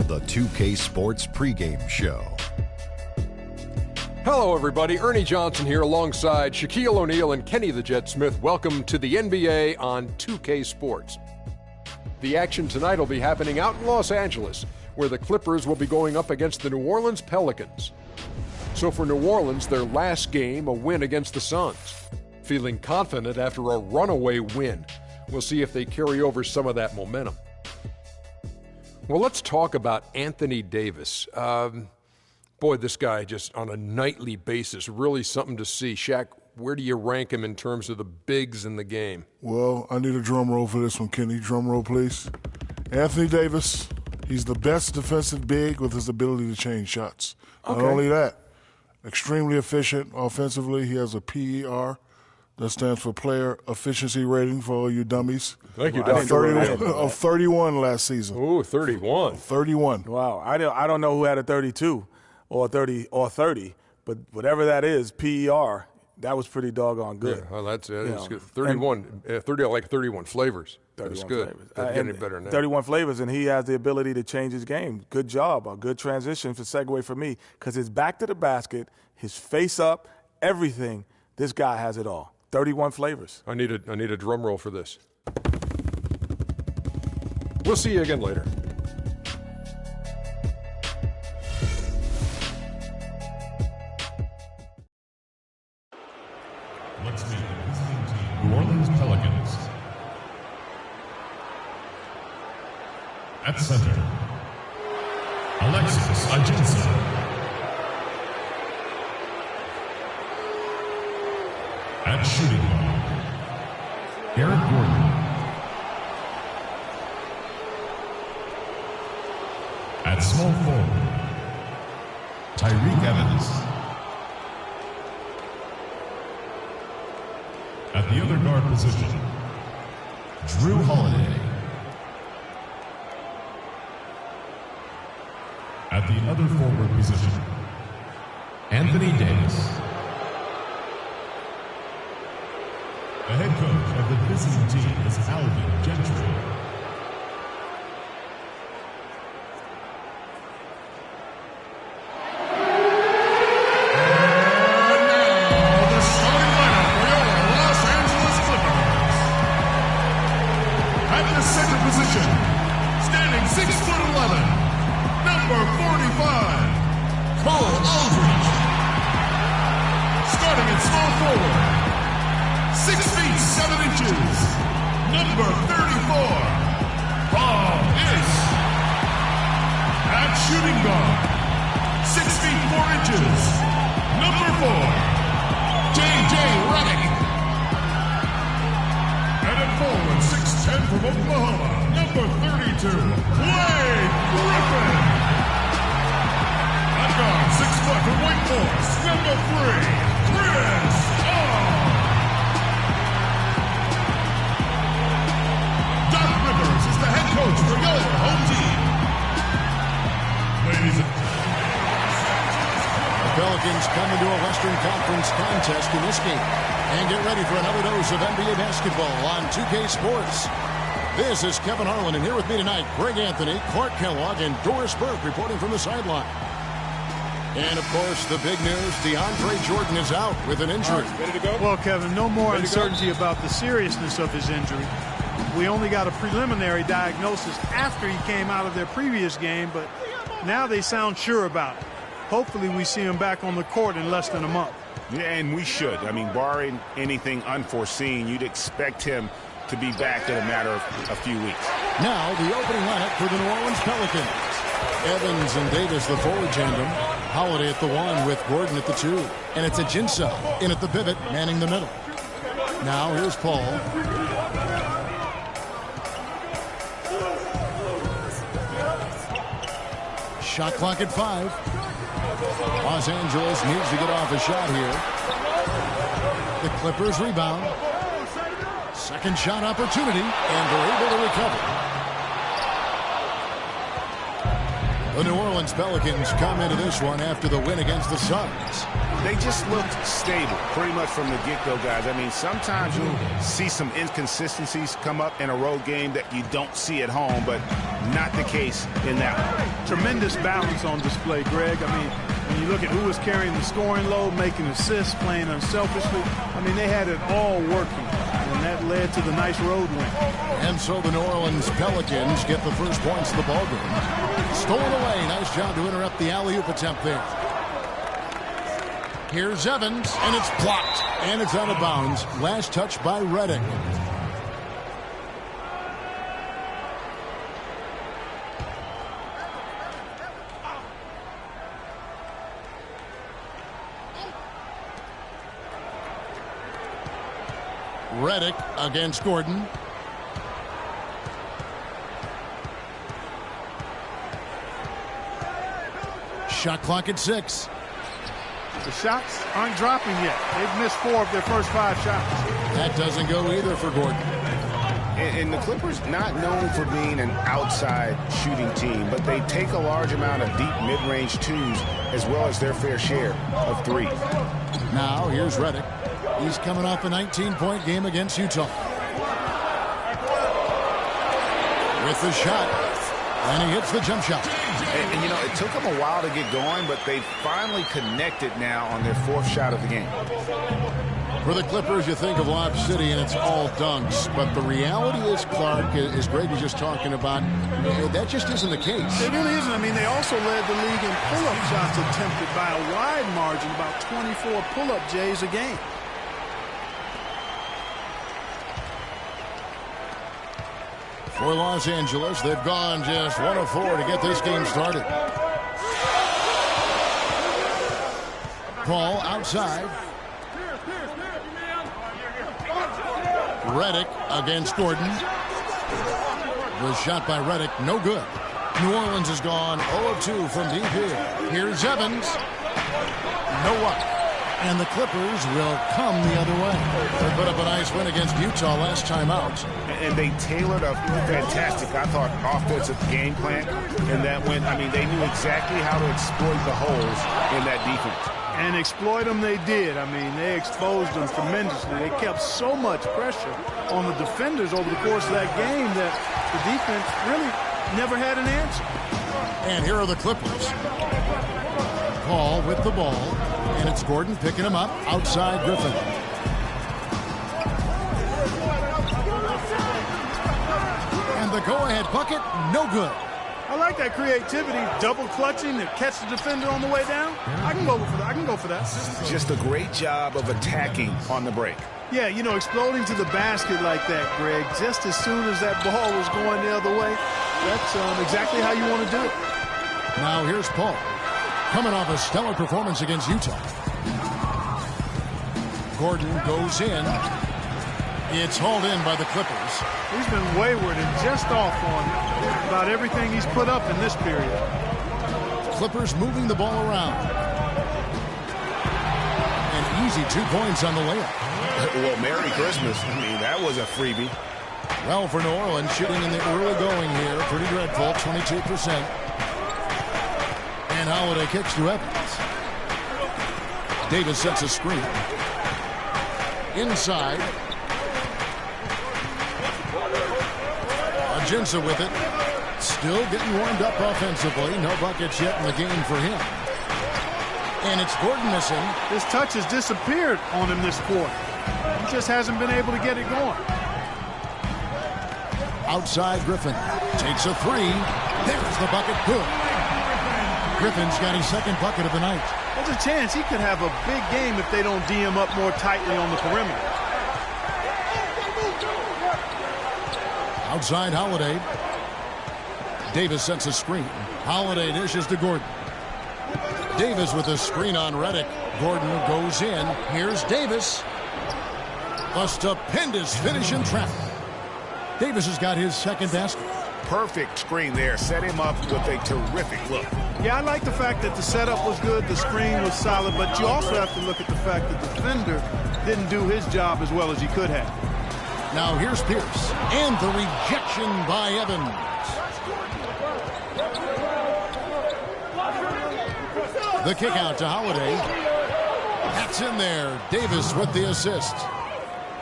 the 2K Sports pregame show. Hello, everybody. Ernie Johnson here alongside Shaquille O'Neal and Kenny the Jet Smith. Welcome to the NBA on 2K Sports. The action tonight will be happening out in Los Angeles, where the Clippers will be going up against the New Orleans Pelicans. So for New Orleans, their last game, a win against the Suns. Feeling confident after a runaway win. We'll see if they carry over some of that momentum. Well, let's talk about Anthony Davis. Boy, this guy just on a nightly basis, really something to see. Shaq, where do you rank him in terms of the bigs in the game? Well, I need a drum roll for this one, Kenny. Drum roll, please. Anthony Davis, he's the best defensive big with his ability to change shots. Okay. Not only that, extremely efficient offensively. He has a PER. That stands for Player Efficiency Rating for all you dummies. Thank you, Dr. 31 last season. Ooh, 31. 31. Wow. I don't know who had a 32 or 30, but whatever that is, PER, that was pretty doggone good. Yeah, well, that's good. 31, 31 flavors. That's good. Flavors. That's getting better now. 31 flavors, and he has the ability to change his game. Good job. A good transition for segue for me, because his back to the basket, his face up, everything, this guy has it all. 31 flavors. I need a drum roll for this. We'll see you again later. Let's meet the visiting team, New Orleans Pelicans. At center, Alexis Ajinça. At shooting guard, Eric Gordon. At small forward, Tyreke Evans. At the other guard position, Jrue Holiday. At the other forward position, Anthony Davis. The head coach of the visiting team is Alvin Gentry. And now, the starting lineup for your Los Angeles Clippers. At the center position, standing 6'11", number 45, Cole Aldridge. Starting at small forward, 6 feet 7 inches, number 34, Bob Is. At shooting guard, 6 feet 4 inches, number 4, J.J. Redick. And at forward, 6'10" from Oklahoma, number 32, Blake Griffin. At guard, 6 foot from Wake Forest, number 3, Chris Paul. Is the head coach for your home team. Ladies and the Pelicans come into a Western Conference contest in this game. And get ready for another dose of NBA basketball on 2K Sports. This is Kevin Harlan, and here with me tonight, Greg Anthony, Clark Kellogg, and Doris Burke reporting from the sideline. And, of course, the big news, DeAndre Jordan is out with an injury. Ready to go? Well, Kevin, no more uncertainty about the seriousness of his injury. We only got a preliminary diagnosis after he came out of their previous game, but now they sound sure about it. Hopefully we see him back on the court in less than a month. Yeah, and we should. I mean, barring anything unforeseen, you'd expect him to be back in a matter of a few weeks. Now the opening lineup for the New Orleans Pelicans. Evans and Davis, the forward tandem. Holiday at the 1 with Gordon at the 2. And it's Ajinça in at the pivot, manning the middle. Now here's Paul. Shot clock at 5. Los Angeles needs to get off a shot here. The Clippers rebound. Second shot opportunity, and they're able to recover. The New Orleans Pelicans come into this one after the win against the Suns. They just looked stable pretty much from the get-go, guys. I mean, sometimes you'll see some inconsistencies come up in a road game that you don't see at home, but not the case in that one. Tremendous balance on display, Greg. I mean, when you look at who was carrying the scoring load, making assists, playing unselfishly, I mean, they had it all working, and that led to the nice road win. And so the New Orleans Pelicans get the first points of the ballgame. Stolen away. Nice job to interrupt the alley-oop attempt there. Here's Evans, and it's blocked, and it's out of bounds. Last touch by Redick. Redick against Gordon. Shot clock at 6. The shots aren't dropping yet. They've missed 4 of their first 5 shots. That doesn't go either for Gordon. And the Clippers not known for being an outside shooting team, but they take a large amount of deep mid-range twos as well as their fair share of threes. Now here's Redick. He's coming off a 19-point game against Utah. With the shot, and he hits the jump shot. And you know, it took them a while to get going, but they finally connected now on their 4th shot of the game. For the Clippers, you think of Lob City, and it's all dunks. But the reality is, Clark, as Greg was just talking about, that just isn't the case. It really isn't. I mean, they also led the league in pull-up shots attempted by a wide margin, about 24 pull-up Jays a game. For Los Angeles, they've gone just 1 of 4 to get this game started. Paul outside. Redick against Gordon. The shot by Redick, no good. New Orleans has gone 0 of 2 from deep here. Here's Evans. No luck. And the Clippers will come the other way. They put up a nice win against Utah last time out. And they tailored a fantastic, I thought, offensive game plan. And that went, I mean, they knew exactly how to exploit the holes in that defense. And exploit them they did. I mean, they exposed them tremendously. They kept so much pressure on the defenders over the course of that game that the defense really never had an answer. And here are the Clippers. Paul with the ball. And it's Gordon picking him up outside Griffin. And the go-ahead bucket, no good. I like that creativity, double clutching to catch the defender on the way down. I can go for that. Just a great job of attacking on the break. Yeah, you know, exploding to the basket like that, Greg, just as soon as that ball was going the other way, that's exactly how you want to do it. Now here's Paul, coming off a stellar performance against Utah. Gordon goes in. It's hauled in by the Clippers. He's been wayward and just off on about everything he's put up in this period. Clippers moving the ball around. An easy 2 points on the layup. Well, Merry Christmas. I mean, that was a freebie. Well, for New Orleans, shooting in the early going here, pretty dreadful, 22%. And Holiday kicks to Evans. Davis sets a screen. Inside. Ajinça with it. Still getting warmed up offensively. No buckets yet in the game for him. And it's Gordon missing. His touch has disappeared on him this quarter. He just hasn't been able to get it going. Outside Griffin. Takes a 3. There's the bucket. Good. Griffin's got his second bucket of the night. There's a chance he could have a big game if they don't D him up more tightly on the perimeter. Outside Holiday. Davis sets a screen. Holiday dishes to Gordon. Davis with a screen on Redick. Gordon goes in. Here's Davis. A stupendous finish in traffic. Davis has got his second basket. Perfect screen there. Set him up with a terrific look. Yeah, I like the fact that the setup was good, the screen was solid, but you also have to look at the fact that the defender didn't do his job as well as he could have. Now here's Pierce. And the rejection by Evans. The kick out to Holiday. That's in there. Davis with the assist.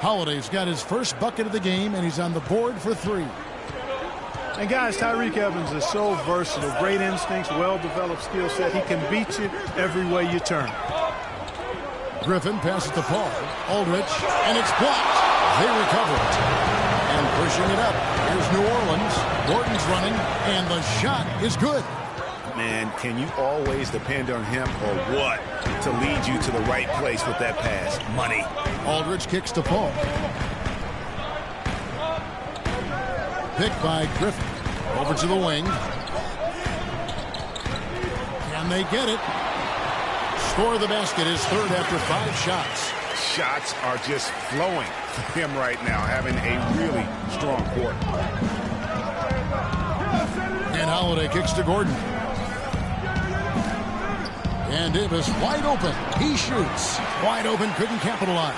Holiday's got his first bucket of the game, and he's on the board for 3. And guys, Tyreke Evans is so versatile. Great instincts, well-developed skill set. He can beat you every way you turn. Griffin passes the ball. Aldridge, and it's blocked. They recover it. And pushing it up. Here's New Orleans. Gordon's running, and the shot is good. Man, can you always depend on him or what to lead you to the right place with that pass? Money. Aldridge kicks to Paul. Picked by Griffin. Over to the wing. Can they get it? Score the basket is third after 5 shots. Shots are just flowing for him right now, having a really strong quarter. And Holiday kicks to Gordon. And Davis wide open. He shoots. Wide open, couldn't capitalize.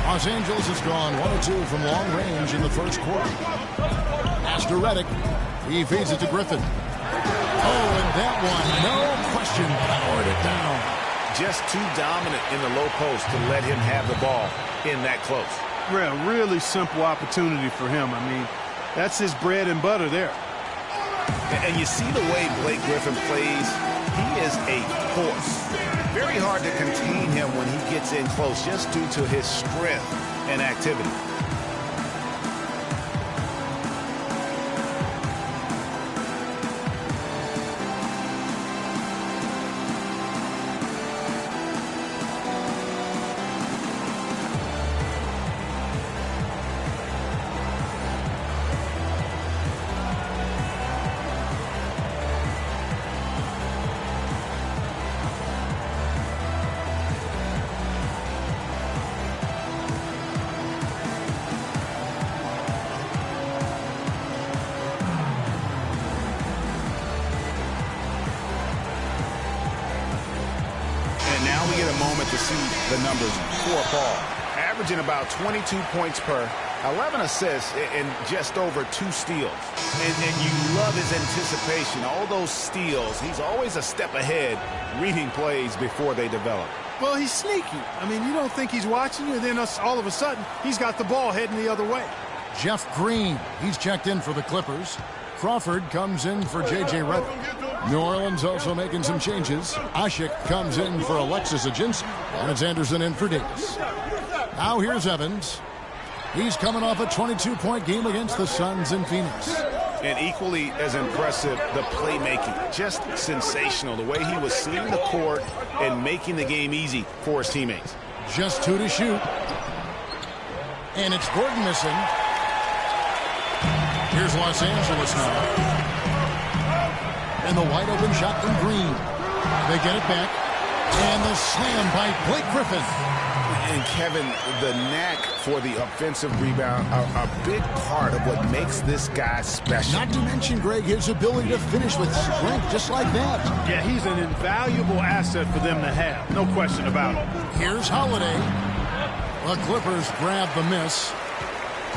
Los Angeles has gone 1 of 2 from long range in the first quarter. Pass to Redick. He feeds it to Griffin. Oh, and that one, no question, powered it down. Just too dominant in the low post to let him have the ball in that close. Really simple opportunity for him. I mean, that's his bread and butter there. And you see the way Blake Griffin plays. He is a force. Very hard to contain him when he gets in close just due to his strength and activity. To see the numbers for Paul. Averaging about 22 points per, 11 assists, and just over 2 steals. And you love his anticipation. All those steals, he's always a step ahead, reading plays before they develop. Well, he's sneaky. I mean, you don't think he's watching you, and then all of a sudden, he's got the ball heading the other way. Jeff Green, he's checked in for the Clippers. Crawford comes in for J.J. Redick. New Orleans also making some changes. Ashik comes in for Alexis Ajinski. And it's Anderson in for Davis. Now here's Evans. He's coming off a 22-point game against the Suns in Phoenix. And equally as impressive, the playmaking. Just sensational. The way he was seeing the court and making the game easy for his teammates. Just 2 to shoot. And it's Gordon missing. Here's Los Angeles now. And the wide open shot from Green. They get it back. And the slam by Blake Griffin. And Kevin, the knack for the offensive rebound are a big part of what makes this guy special. Not to mention, Greg, his ability to finish with strength just like that. Yeah, he's an invaluable asset for them to have. No question about it. Here's Holiday. The Clippers grab the miss.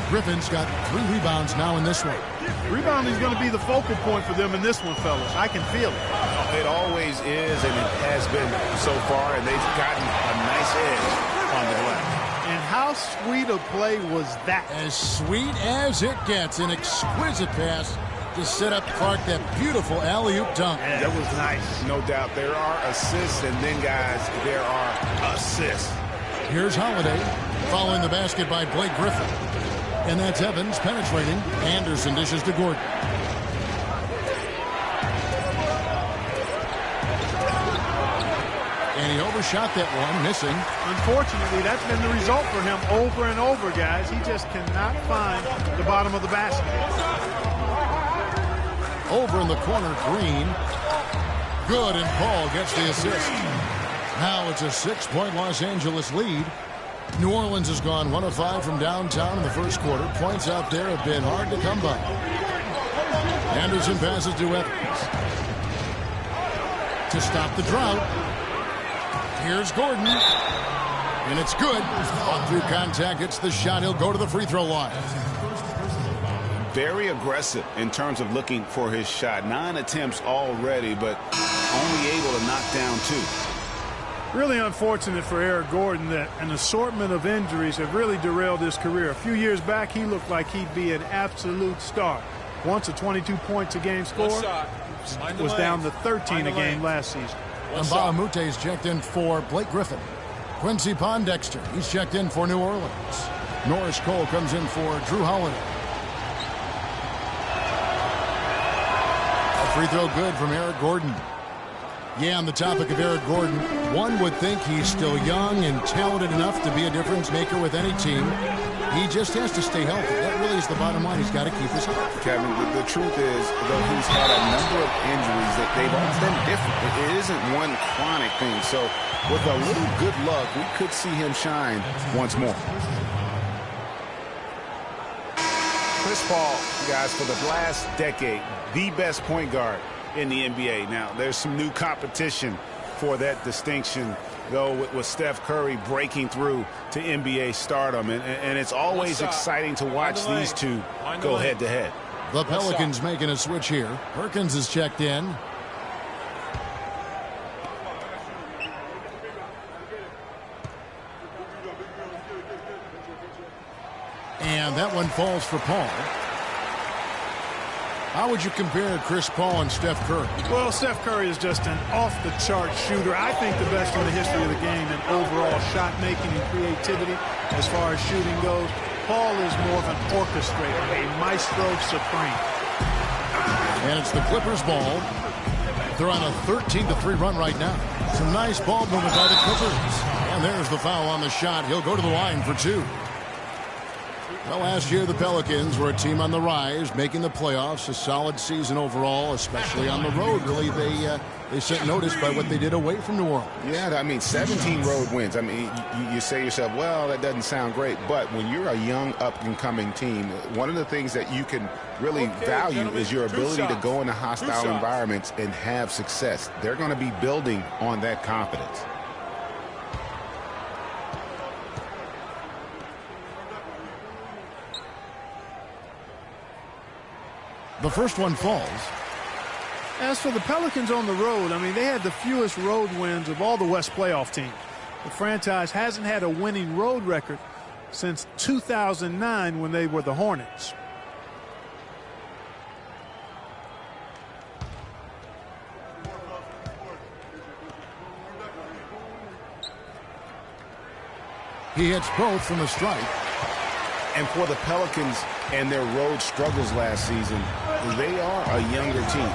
Griffin's got 3 rebounds now in this one. Rebounding is going to be the focal point for them in this one, fellas. I can feel it. It always is, and it has been so far, and they've gotten a nice edge on the glass. And how sweet a play was that? As sweet as it gets. An exquisite pass to set up Clark that beautiful alley-oop dunk. Yeah, that was nice. No doubt. There are assists, and then, guys, there are assists. Here's Holiday following the basket by Blake Griffin. And that's Evans penetrating. Anderson dishes to Gordon. And he overshot that one, missing. Unfortunately, that's been the result for him over and over, guys. He just cannot find the bottom of the basket. Over in the corner, Green. Good, and Paul gets the assist. Now it's a 6-point Los Angeles lead. New Orleans has gone 1 of 5 from downtown in the first quarter. Points out there have been hard to come by. Anderson passes to Evans. To stop the drought. Here's Gordon. And it's good. Fought through contact. It's the shot. He'll go to the free throw line. Very aggressive in terms of looking for his shot. 9 attempts already, but only able to knock down 2. Really unfortunate for Eric Gordon that an assortment of injuries have really derailed his career. A few years back, he looked like he'd be an absolute star. Once a 22 points a game score, was down to 13 a game last season. Mbah a Moute is checked in for Blake Griffin. Quincy Pondexter, he's checked in for New Orleans. Norris Cole comes in for Drew Holiday. A free throw good from Eric Gordon. Yeah, on the topic of Eric Gordon, one would think he's still young and talented enough to be a difference maker with any team. He just has to stay healthy. That really is the bottom line. He's got to keep his health. Kevin, the truth is, though he's had a number of injuries, that they've all been different. It isn't one chronic thing. So with a little good luck, we could see him shine once more. Chris Paul, guys, for the last decade, the best point guard in the NBA. Now, there's some new competition for that distinction, though, with Steph Curry breaking through to NBA stardom. And it's always exciting to watch these two go head-to-head. The Pelicans making a switch here. Perkins is checked in. And that one falls for Paul. How would you compare Chris Paul and Steph Curry? Well, Steph Curry is just an off-the-chart shooter. I think the best in the history of the game in overall shot-making and creativity as far as shooting goes. Paul is more of an orchestrator, a maestro supreme. And it's the Clippers' ball. They're on a 13-3 run right now. Some nice ball movement by the Clippers. And there's the foul on the shot. He'll go to the line for two. Well, last year the Pelicans were a team on the rise, making the playoffs, a solid season overall, especially on the road. Really, they set notice by what they did away from New Orleans. Yeah, I mean, 17 road wins. I mean, you say to yourself, well, that doesn't sound great. But when you're a young, up-and-coming team, one of the things that you can really value is your ability to go into hostile environments and have success. They're going to be building on that confidence. The first one falls. As for the Pelicans on the road, I mean, they had the fewest road wins of all the West playoff teams. The franchise hasn't had a winning road record since 2009 when they were the Hornets. He hits both from the strike. And for the Pelicans and their road struggles last season, they are a younger team.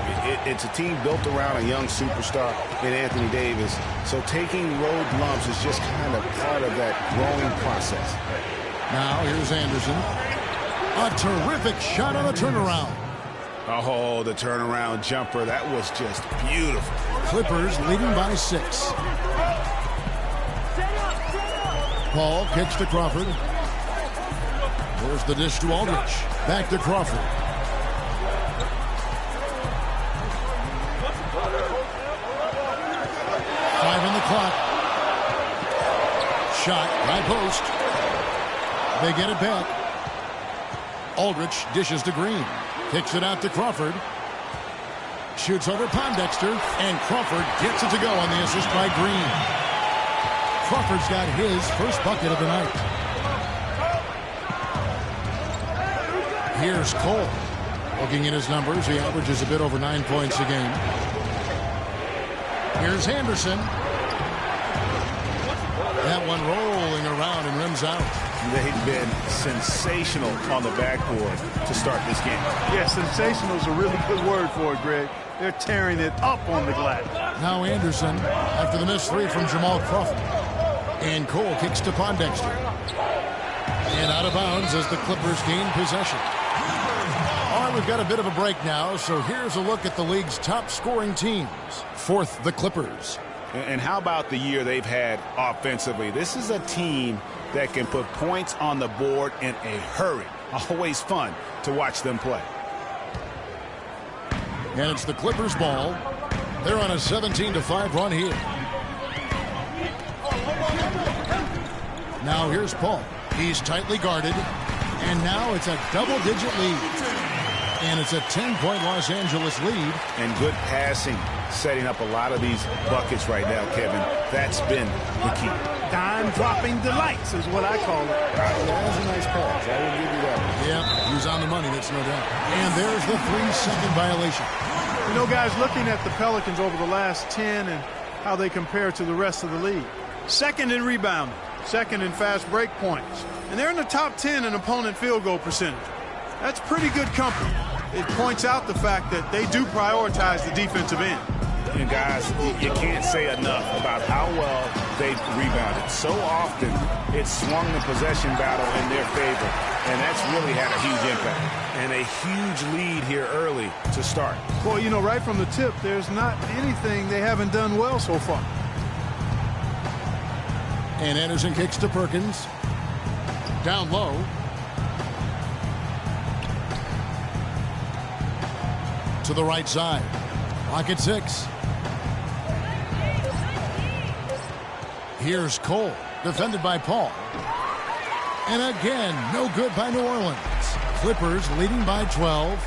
It's a team built around a young superstar in Anthony Davis. So taking road lumps is just kind of part of that growing process. Now here's Anderson. A terrific shot on a turnaround. Oh, the turnaround jumper. That was just beautiful. Clippers leading by 6. Paul kicks to Crawford. There's the dish to Aldridge. Back to Crawford. Five on the clock. Shot, high post. They get it back. Aldridge dishes to Green. Kicks it out to Crawford. Shoots over Pondexter. And Crawford gets it to go on the assist by Green. Crawford's got his first bucket of the night. Here's Cole. Looking at his numbers, he averages a bit over 9 points a game. Here's Henderson. That one rolling around and rims out. They've been sensational on the backboard to start this game. Yeah, sensational is a really good word for it, Greg. They're tearing it up on the glass. Now Anderson, after the missed three from Jamal Crawford. And Cole kicks to Pondexter. And out of bounds as the Clippers gain possession. All right, we've got a bit of a break now, so here's a look at the league's top scoring teams. Fourth, the Clippers. And how about the year they've had offensively? This is a team that can put points on the board in a hurry. Always fun to watch them play. And it's the Clippers' ball. They're on a 17-5 run here. Now here's Paul. He's tightly guarded. And now it's a double-digit lead. And it's a 10-point Los Angeles lead. And good passing, setting up a lot of these buckets right now, Kevin. That's been the key. Dime-dropping delights is what I call it. That was a nice pass. I will give you that one. Yeah, he was on the money, that's no doubt. And there's the 3-second violation. You know, guys, looking at the Pelicans over the last 10 and how they compare to the rest of the league. Second in rebounding, second in fast break points, and they're in the top 10 in opponent field goal percentage. That's pretty good company. It points out the fact that they do prioritize the defensive end. And guys, you can't say enough about how well they've rebounded. So often, it's swung the possession battle in their favor, and that's really had a huge impact. And a huge lead here early to start. Well, you know, right from the tip, there's not anything they haven't done well so far. And Anderson kicks to Perkins. Down low. To the right side. Lock at 6. Here's Cole, defended by Paul. And again, no good by New Orleans. Clippers leading by 12.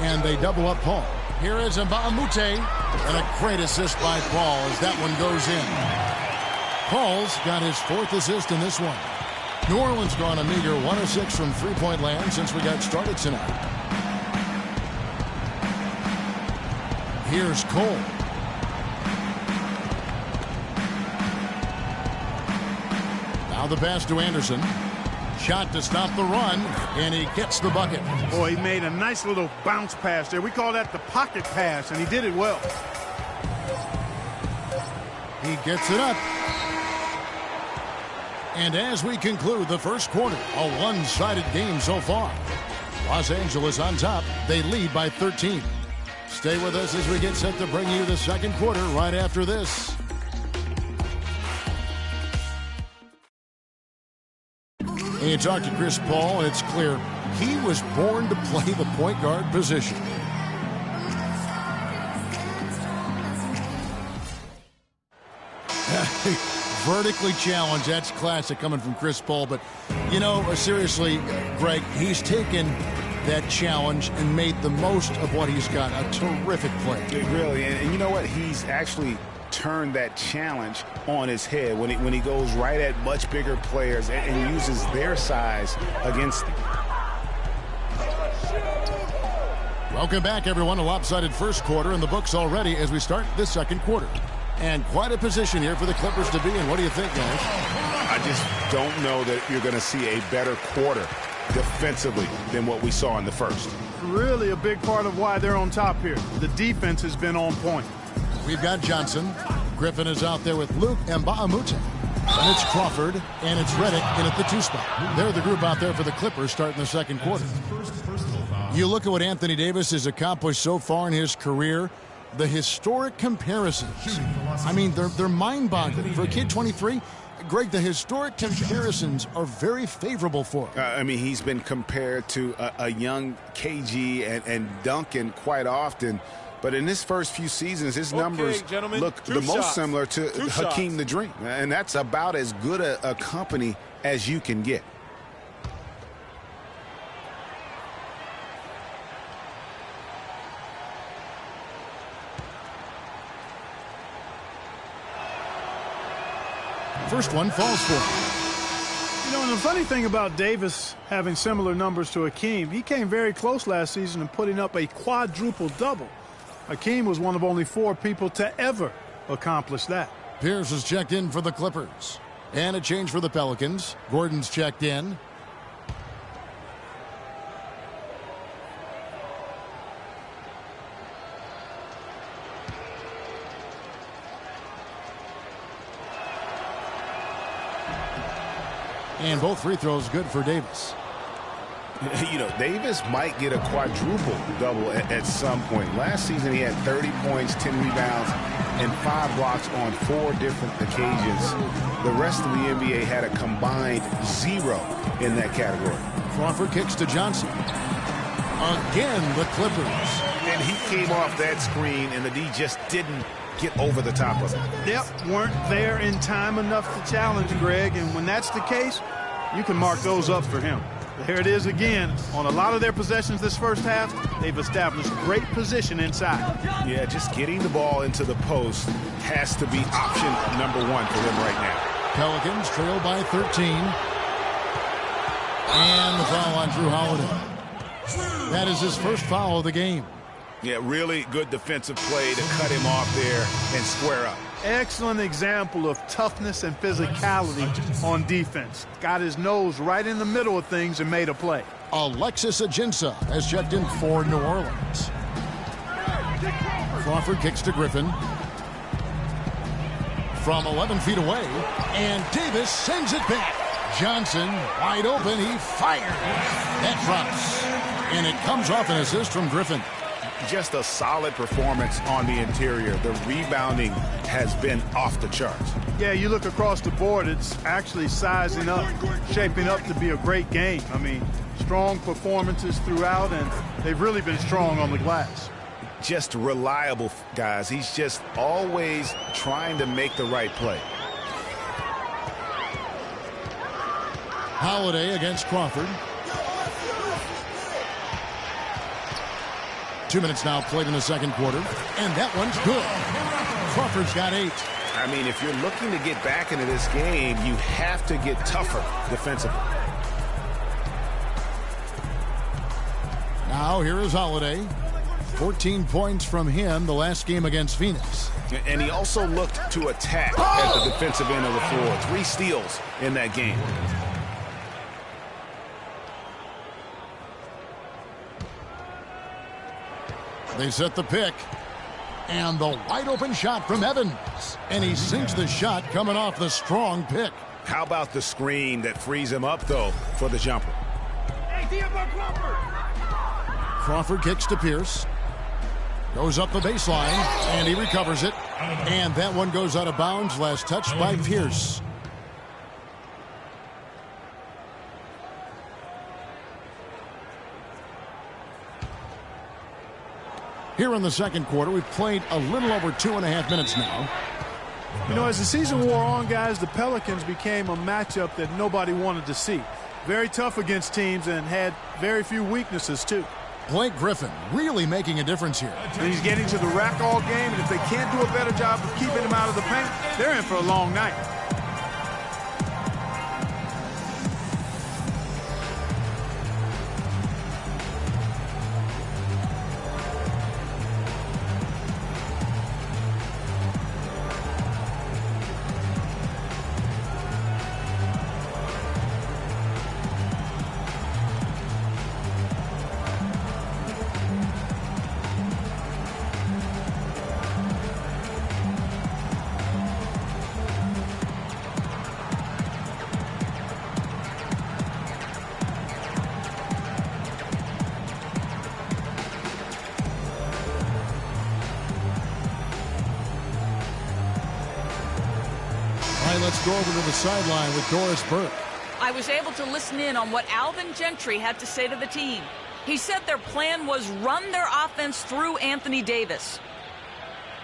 And they double up Paul. Here is Mbah a Moute. And a great assist by Paul as that one goes in. Paul's got his 4th assist in this one. New Orleans gone a meager 1 of 6 from three-point land since we got started tonight. Here's Cole. Now the pass to Anderson. Shot to stop the run, and he gets the bucket. Boy, he made a nice little bounce pass there. We call that the pocket pass, and he did it well. He gets it up. And as we conclude the first quarter, a one-sided game so far. Los Angeles on top. They lead by 13. Stay with us as we get set to bring you the second quarter right after this. And you talk to Chris Paul, and it's clear he was born to play the point guard position. Vertically challenged. That's classic coming from Chris Paul. But, you know, seriously, Greg, he's taken that challenge and made the most of what he's got. A terrific play. Really, and you know what? He's actually turned that challenge on his head when he goes right at much bigger players and uses their size against them. Welcome back, everyone. A lopsided first quarter in the books already as we start this second quarter. And quite a position here for the Clippers to be in. What do you think, guys? I just don't know that you're going to see a better quarter defensively than what we saw in the first. Really a big part of why they're on top here. The defense has been on point. We've got Johnson. Griffin is out there with Luke and Mbah a Moute. And it's Crawford, and it's Redick in at the 2 spot. They're the group out there for the Clippers starting the second quarter. You look at what Anthony Davis has accomplished so far in his career. The historic comparisons. I mean, they're mind-boggling. For a kid 23, Greg, the historic comparisons are very favorable for him. I mean, he's been compared to a young KG and Duncan quite often. But in his first few seasons, his numbers look the most similar to Hakeem the Dream. And that's about as good a company as you can get. First one falls for him. You know, and the funny thing about Davis having similar numbers to Hakeem, he came very close last season in putting up a quadruple-double. Hakeem was one of only 4 people to ever accomplish that. Pierce is checked in for the Clippers. And a change for the Pelicans. Gordon's checked in. And both free throws good for Davis. You know, Davis might get a quadruple-double at some point. Last season, he had 30 points, 10 rebounds, and 5 blocks on 4 different occasions. The rest of the NBA had a combined 0 in that category. Crawford kicks to Johnson. Again, the Clippers. And he came off that screen, and the D just didn't get over the top of it. Yep, weren't there in time enough to challenge Greg, and when that's the case, you can mark those up for him. Here it is again. On a lot of their possessions this first half, they've established great position inside. Yeah, just getting the ball into the post has to be option number one for them right now. Pelicans trail by 13. And the foul on Drew Holiday. That is his first foul of the game. Yeah, really good defensive play to cut him off there and square up. Excellent example of toughness and physicality on defense. Got his nose right in the middle of things and made a play. Alexis Ajinça has checked in for New Orleans. Crawford kicks to Griffin. From 11 feet away, and Davis sends it back. Johnson, wide open, he fired. That drops, and it comes off an assist from Griffin. Just a solid performance on the interior. The rebounding has been off the charts. Yeah, you look across the board, it's actually sizing up, shaping up to be a great game. I mean, strong performances throughout, and they've really been strong on the glass. Just reliable, guys. He's just always trying to make the right play. Holiday against Crawford. 2 minutes now played in the second quarter, and that one's good. Crawford's got 8. I mean, if you're looking to get back into this game, you have to get tougher defensively. Now here is Holiday. 14 points from him the last game against Phoenix. And he also looked to attack at the defensive end of the floor. 3 steals in that game. They set the pick. And the wide open shot from Evans. And he sinks the shot coming off the strong pick. How about the screen that frees him up, though, for the jumper? Crawford kicks to Pierce. Goes up the baseline, and he recovers it. And that one goes out of bounds. Last touch by Pierce. Here in the second quarter, we've played a little over 2.5 minutes now. You know, as the season wore on, guys, the Pelicans became a matchup that nobody wanted to see. Very tough against teams and had very few weaknesses, too. Blake Griffin really making a difference here. And he's getting to the rack all game, and if they can't do a better job of keeping him out of the paint, they're in for a long night. Let's go over to the sideline with Doris Burke. I was able to listen in on what Alvin Gentry had to say to the team. He said their plan was run their offense through Anthony Davis.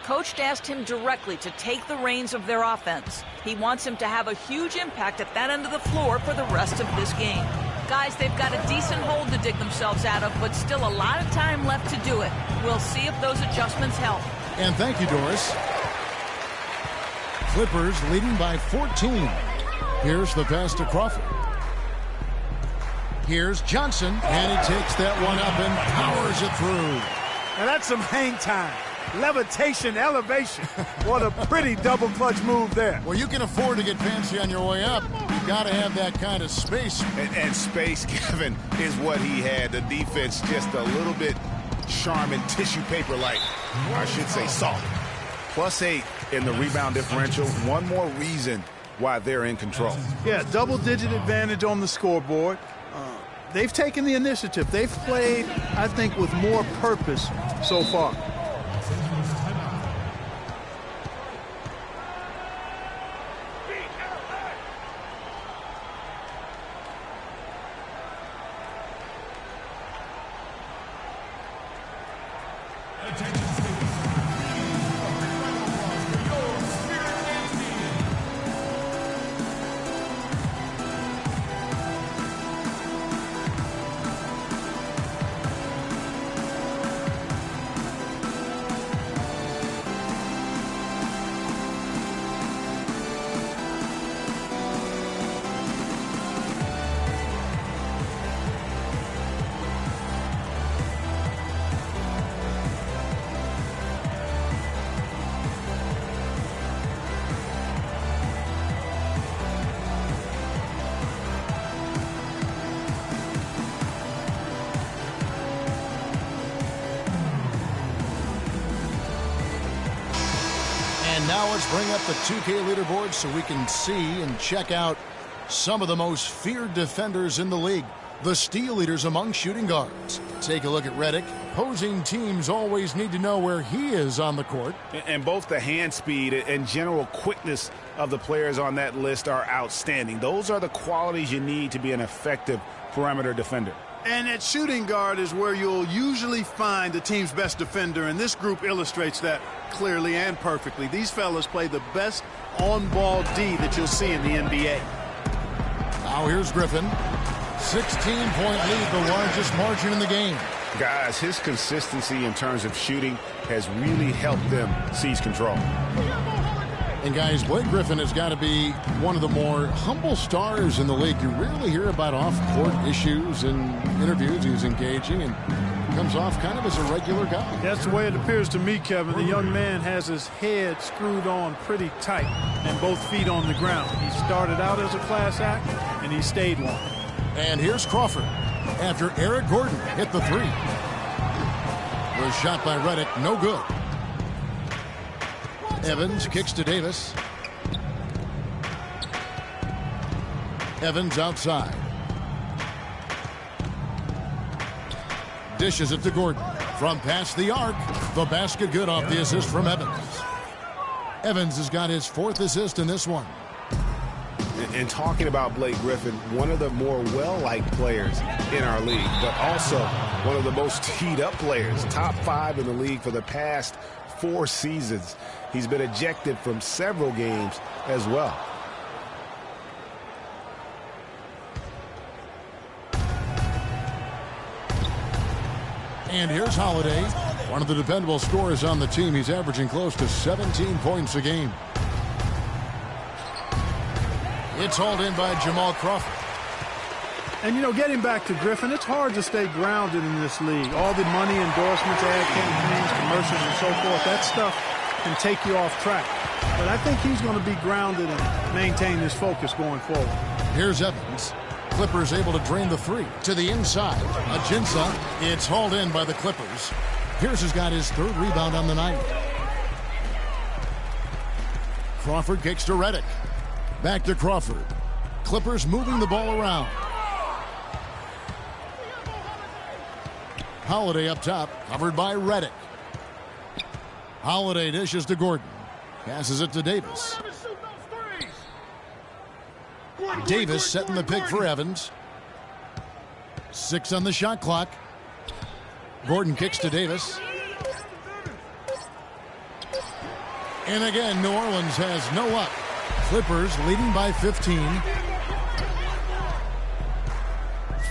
Coach asked him directly to take the reins of their offense. He wants him to have a huge impact at that end of the floor for the rest of this game. Guys, they've got a decent hole to dig themselves out of, but still a lot of time left to do it. We'll see if those adjustments help. And thank you, Doris. Clippers leading by 14. Here's the pass to Crawford. Here's Johnson, and he takes that one up and powers it through. Now that's some hang time. Levitation, elevation. What a pretty double clutch move there. Well, you can afford to get fancy on your way up. You've got to have that kind of space. And space, Kevin, is what he had. The defense just a little bit Charmin tissue paper-like. I should say soft. +8 in the rebound differential. One more reason why they're in control. Yeah, double-digit advantage on the scoreboard. They've taken the initiative. They've played, I think, with more purpose so far. let's bring up the 2K leaderboard so we can see and check out some of the most feared defenders in the league. The steal leaders among shooting guards. Take a look at Redick. Opposing teams always need to know where he is on the court. And both the hand speed and general quickness of the players on that list are outstanding. Those are the qualities you need to be an effective perimeter defender. And at shooting guard is where you'll usually find the team's best defender, and this group illustrates that clearly and perfectly. These fellas play the best on-ball D that you'll see in the NBA. Now here's Griffin. 16-point lead, the largest margin in the game. Guys, his consistency in terms of shooting has really helped them seize control. And guys, Blake Griffin has got to be one of the more humble stars in the league. You rarely hear about off-court issues in interviews. He's engaging and comes off kind of as a regular guy. That's the way it appears to me, Kevin. The young man has his head screwed on pretty tight and both feet on the ground. He started out as a class act, and he stayed one. And here's Crawford after Eric Gordon hit the three. Was shot by Redick, no good. Evans kicks to Davis. Evans outside. Dishes it to Gordon. From past the arc, the basket good off the assist from Evans. Evans has got his 4th assist in this one. And talking about Blake Griffin, one of the more well-liked players in our league, but also one of the most teed-up players, top 5 in the league for the past 4 seasons. He's been ejected from several games as well. And here's Holiday, one of the dependable scorers on the team. He's averaging close to 17 points a game. It's hauled in by Jamal Crawford. And, you know, getting back to Griffin, it's hard to stay grounded in this league. All the money, endorsements, ad campaigns, commercials, and so forth, that stuff can take you off track. But I think he's going to be grounded and maintain this focus going forward. Here's Evans. Clippers able to drain the three. To the inside. Ajinça. It's hauled in by the Clippers. Pierce has got his 3rd rebound on the night. Crawford kicks to Redick. Back to Crawford. Clippers moving the ball around. Holiday up top, covered by Redick. Holiday dishes to Gordon. Passes it to Davis. Davis setting the pick for Evans. 6 on the shot clock. Gordon kicks to Davis. And again, New Orleans has no luck. Clippers leading by 15.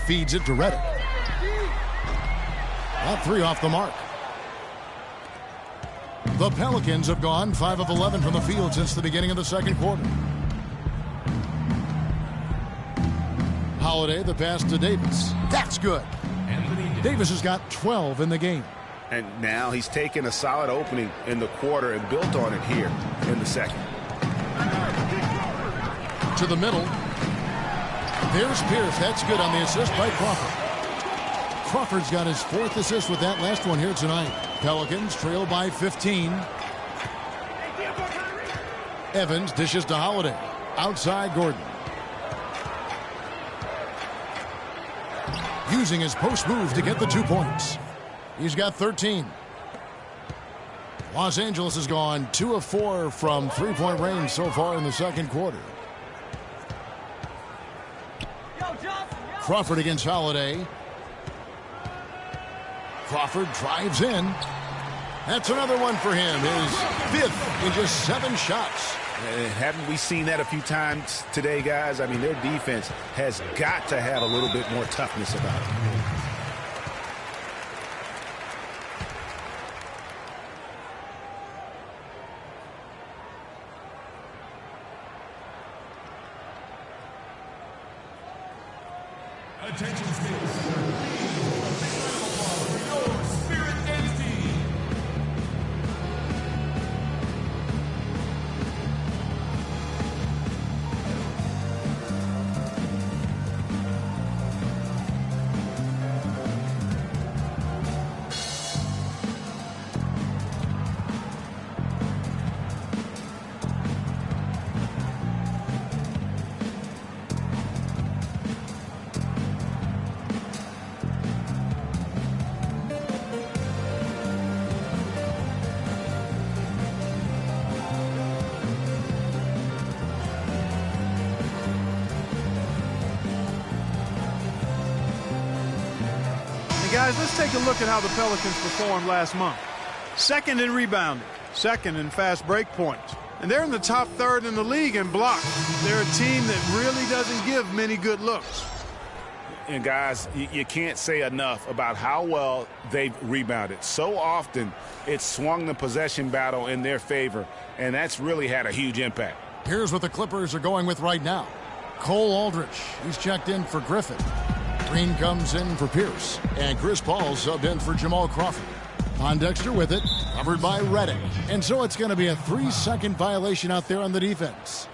Feeds it to Redick. That 3 off the mark. The Pelicans have gone 5 of 11 from the field since the beginning of the second quarter. Holiday, the pass to Davis. That's good. Davis has got 12 in the game. And now he's taken a solid opening in the quarter and built on it here in the second. To the middle. There's Pierce. That's good on the assist by Crawford. Crawford's got his 4th assist with that last one here tonight. Pelicans trail by 15. Evans dishes to Holiday. Outside Gordon. Using his post move to get the 2 points. He's got 13. Los Angeles has gone 2 of 4 from 3-point range so far in the second quarter. Crawford against Holiday. Crawford drives in. That's another one for him. His 5th in just 7 shots. Haven't we seen that a few times today, guys? I mean, their defense has got to have a little bit more toughness about it. Attention, please. Your Spirit Games team. Guys, let's take a look at how the Pelicans performed last month. Second in rebounding, second in fast break points. And they're in the top third in the league in blocks. They're a team that really doesn't give many good looks. And guys, you can't say enough about how well they've rebounded. So often it's swung the possession battle in their favor, and that's really had a huge impact. Here's what the Clippers are going with right now. Cole Aldrich, he's checked in for Griffin. Green comes in for Pierce, and Chris Paul subbed in for Jamal Crawford. Pondexter with it, covered by Redick. And so it's going to be a 3-second violation out there on the defense.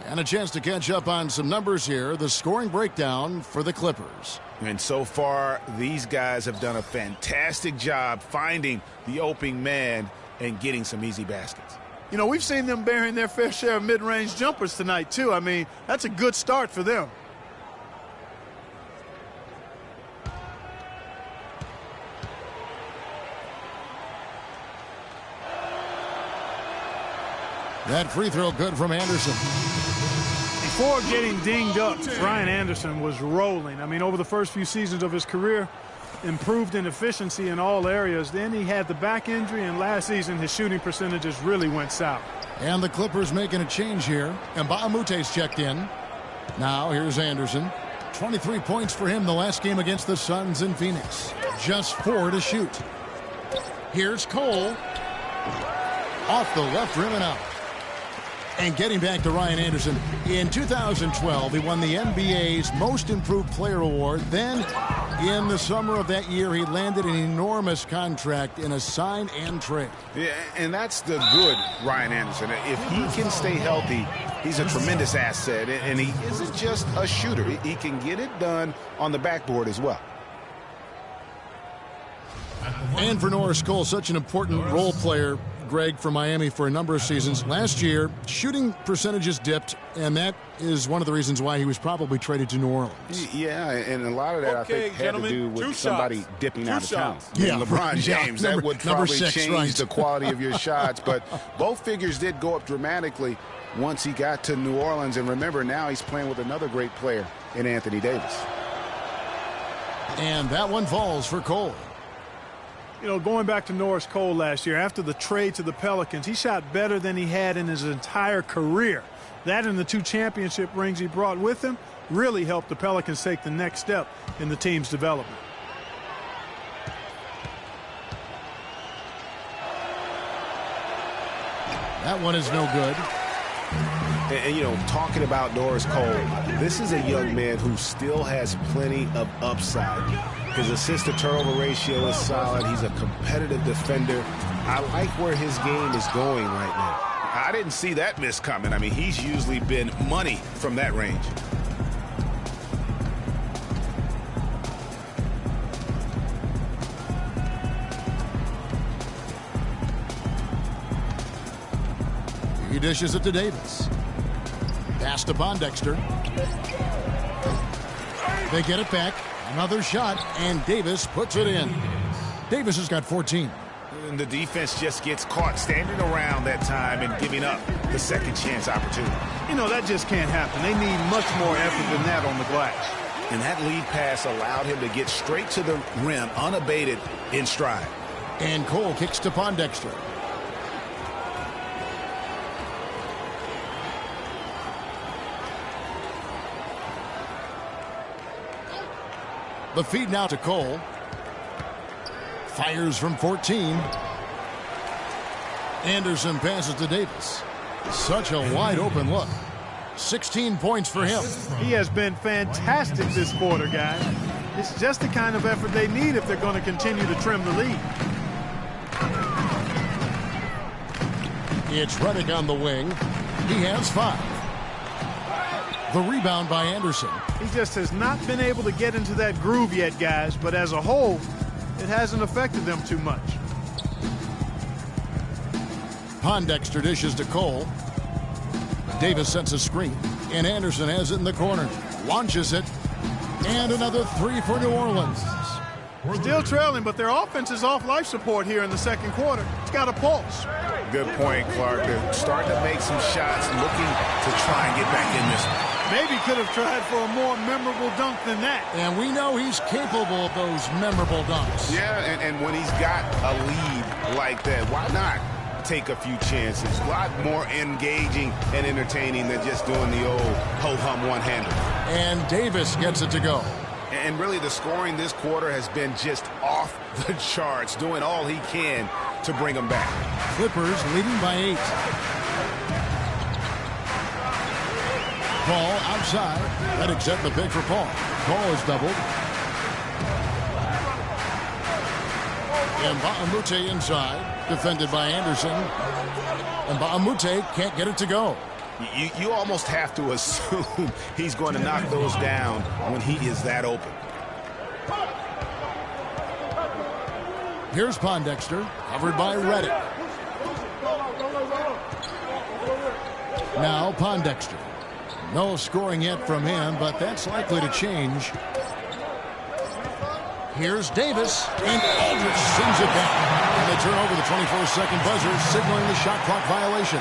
And a chance to catch up on some numbers here. The scoring breakdown for the Clippers. And so far, these guys have done a fantastic job finding the opening man and getting some easy baskets. You know, we've seen them bearing their fair share of mid-range jumpers tonight, too. I mean, that's a good start for them. That free throw good from Anderson. Before getting dinged up, Ryan Anderson was rolling. I mean, over the first few seasons of his career, improved in efficiency in all areas. Then he had the back injury, and last season his shooting percentages really went south. And the Clippers making a change here. And Mbah-a-Moute's checked in. Now here's Anderson. 23 points for him the last game against the Suns in Phoenix. Just 4 to shoot. Here's Cole. Off the left rim and out. And getting back to Ryan Anderson, in 2012, he won the NBA's Most Improved Player Award. Then, in the summer of that year, he landed an enormous contract in a sign and trade. Yeah, and that's the good Ryan Anderson. If he can stay healthy, he's a tremendous asset. And he isn't just a shooter. He can get it done on the backboard as well. And for Norris Cole, such an important role player, Greg, for Miami for a number of seasons. Last year, shooting percentages dipped, and that is one of the reasons why he was probably traded to New Orleans. Yeah, and a lot of that, I think, had to do with somebody dipping out of town. Yeah, LeBron James, that would probably 6, change right. the quality of your shots. But both figures did go up dramatically once he got to New Orleans. And remember, now he's playing with another great player in Anthony Davis. And that one falls for Cole. You know, going back to Norris Cole last year, after the trade to the Pelicans, he shot better than he had in his entire career. That and the 2 championship rings he brought with him really helped the Pelicans take the next step in the team's development. That one is no good. And, you know, talking about Norris Cole, this is a young man who still has plenty of upside. His assist-to-turnover ratio is solid. He's a competitive defender. I like where his game is going right now. I didn't see that miss coming. I mean, he's usually been money from that range. He dishes it to Davis. Pass to Pondexter. They get it back. Another shot, and Davis puts it in. Davis has got 14. And the defense just gets caught standing around that time and giving up the second chance opportunity. You know, that just can't happen. They need much more effort than that on the glass. And that lead pass allowed him to get straight to the rim, unabated, in stride. And Cole kicks to Pondexter. The feed now to Cole. Fires from 14. Anderson passes to Davis. Such a wide open look. 16 points for him. He has been fantastic this quarter, guys. It's just the kind of effort they need if they're going to continue to trim the lead. It's Redick on the wing. He has 5. The rebound by Anderson. He just has not been able to get into that groove yet, guys, but as a whole, it hasn't affected them too much. Pondexter dishes to Cole. Davis sets a screen, and Anderson has it in the corner. Launches it, and another 3 for New Orleans. Still trailing, but their offense is off life support here in the second quarter. It's got a pulse. Good point, Clark. They're starting to make some shots, looking to try and get back in this one. Maybe could have tried for a more memorable dunk than that. And we know he's capable of those memorable dunks. Yeah, and when he's got a lead like that, why not take a few chances? A lot more engaging and entertaining than just doing the old ho-hum one-hander. And Davis gets it to go. And really, the scoring this quarter has been just off the charts, doing all he can to bring them back. Clippers leading by 8. Paul outside. Redick set the pick for Paul. Paul is doubled. And Mba'amute inside. Defended by Anderson. And Mba'amute can't get it to go. You almost have to assume he's going to knock those down when he is that open. Here's Pondexter, covered by Redick. Now Pondexter. No scoring yet from him, but that's likely to change. Here's Davis, and Aldridge sends it back. And they turn over the 24-second buzzer, signaling the shot clock violation.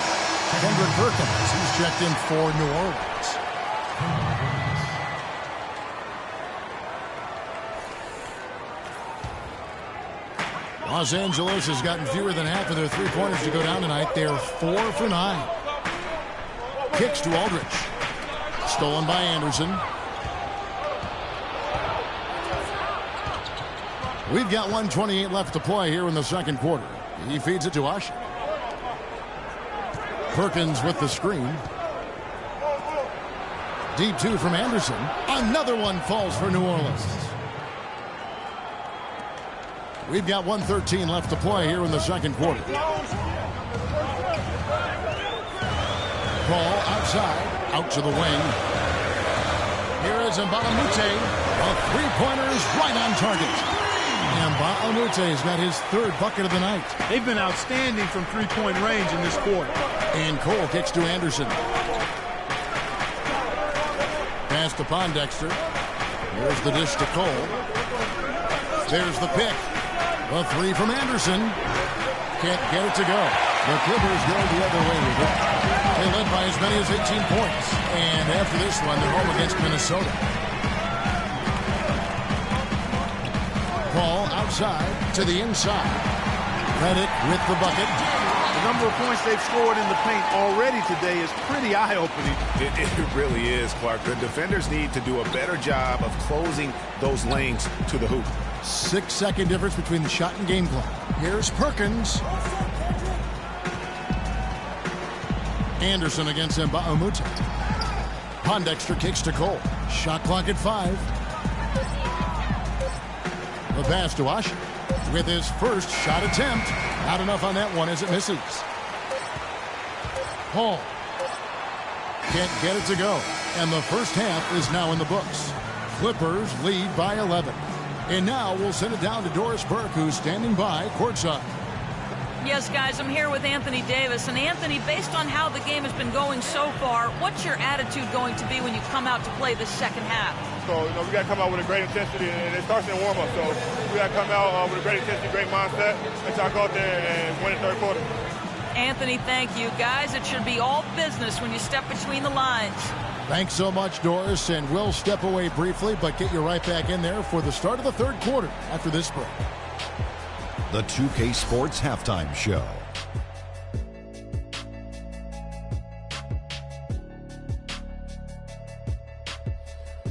Kendrick Perkins, he's checked in for New Orleans. Los Angeles has gotten fewer than half of their three-pointers to go down tonight. They're 4 for 9. Kicks to Aldridge. Stolen by Anderson. We've got 1:28 left to play here in the second quarter. He feeds it to Usher. Perkins with the screen. Deep 2 from Anderson. Another one falls for New Orleans. We've got 1:13 left to play here in the second quarter. Paul outside, out to the wing. Here is Mba'amute. A three-pointer is right on target. And Mba'amute's got his third bucket of the night. They've been outstanding from three-point range in this quarter. And Cole kicks to Anderson. Pass to Pondexter. Here's the dish to Cole. There's the pick. A three from Anderson. Can't get it to go. The Clippers going the other way with it. They led by as many as 18 points. And after this one, they're home against Minnesota. Paul outside to the inside. Redick with the bucket. The number of points they've scored in the paint already today is pretty eye-opening. It really is, Clark. The defenders need to do a better job of closing those lanes to the hoop. 6-second difference between the shot and game clock. Here's Perkins. Anderson against Mba'amute. Pondexter kicks to Cole. Shot clock at 5. The pass to Usher with his first shot attempt. Not enough on that one as it misses. Paul can't get it to go. And the first half is now in the books. Clippers lead by 11. And now we'll send it down to Doris Burke, who's standing by courtside. Yes, guys, I'm here with Anthony Davis. And Anthony, based on how the game has been going so far, what's your attitude going to be when you come out to play the second half? So, we got to come out with a great intensity, and it starts in warm-up. So, we got to come out with a great intensity, great mindset, and try to go out there and win the third quarter. Anthony, thank you. Guys, it should be all business when you step between the lines. Thanks so much, Doris, and we'll step away briefly, but get you right back in there for the start of the third quarter after this break. The 2K Sports Halftime Show.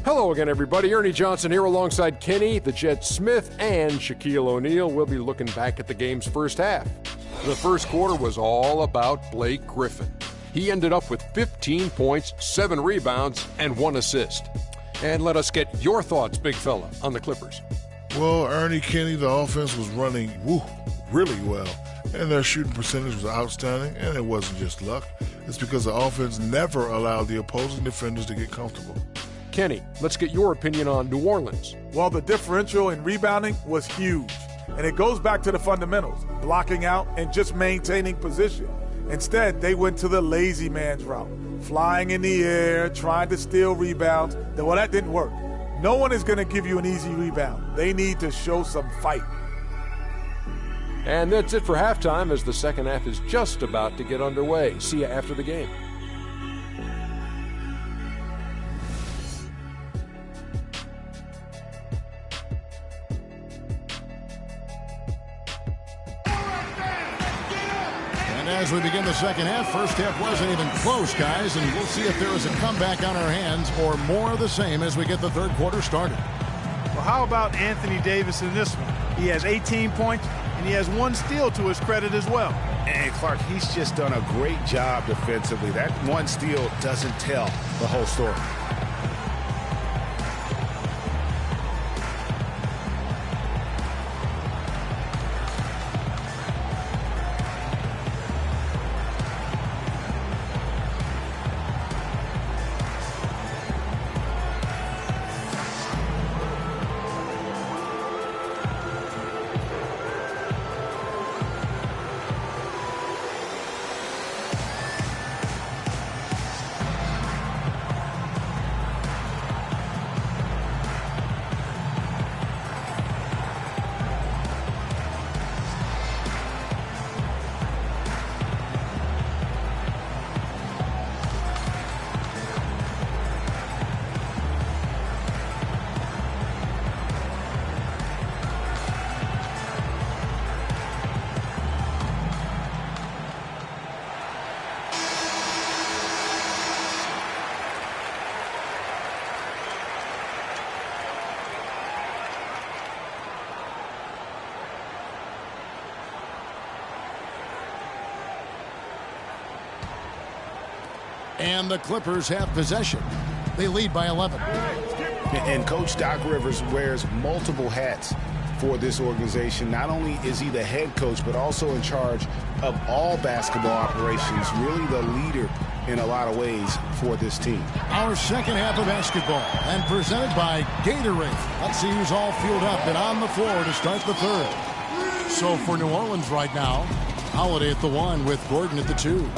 Hello again, everybody. Ernie Johnson here alongside Kenny, the Jet Smith, and Shaquille O'Neal. We'll be looking back at the game's first half. The first quarter was all about Blake Griffin. He ended up with 15 points, 7 rebounds, and 1 assist. And let us get your thoughts, big fella, on the Clippers. Well, Ernie, Kenny, the offense was running really well. And their shooting percentage was outstanding, and it wasn't just luck. It's because the offense never allowed the opposing defenders to get comfortable. Kenny, let's get your opinion on New Orleans. Well, the differential in rebounding was huge. And it goes back to the fundamentals, blocking out and just maintaining position. Instead, they went to the lazy man's route, flying in the air, trying to steal rebounds. Well, that didn't work. No one is going to give you an easy rebound. They need to show some fight. And that's it for halftime as the second half is just about to get underway. See you after the game. as we begin the second half. First half wasn't even close, guys, and we'll see if there is a comeback on our hands or more of the same as we get the third quarter started. Well, how about Anthony Davis in this one? He has 18 points, and he has 1 steal to his credit as well. And Clark, he's just done a great job defensively. That 1 steal doesn't tell the whole story. And the Clippers have possession. They lead by 11. And Coach Doc Rivers wears multiple hats for this organization. Not only is he the head coach, but also in charge of all basketball operations, really the leader in a lot of ways for this team. Our second half of basketball, and presented by Gatorade. Let's see who's all fueled up and on the floor to start the third. So for New Orleans right now, Holiday at the 1 with Gordon at the 2.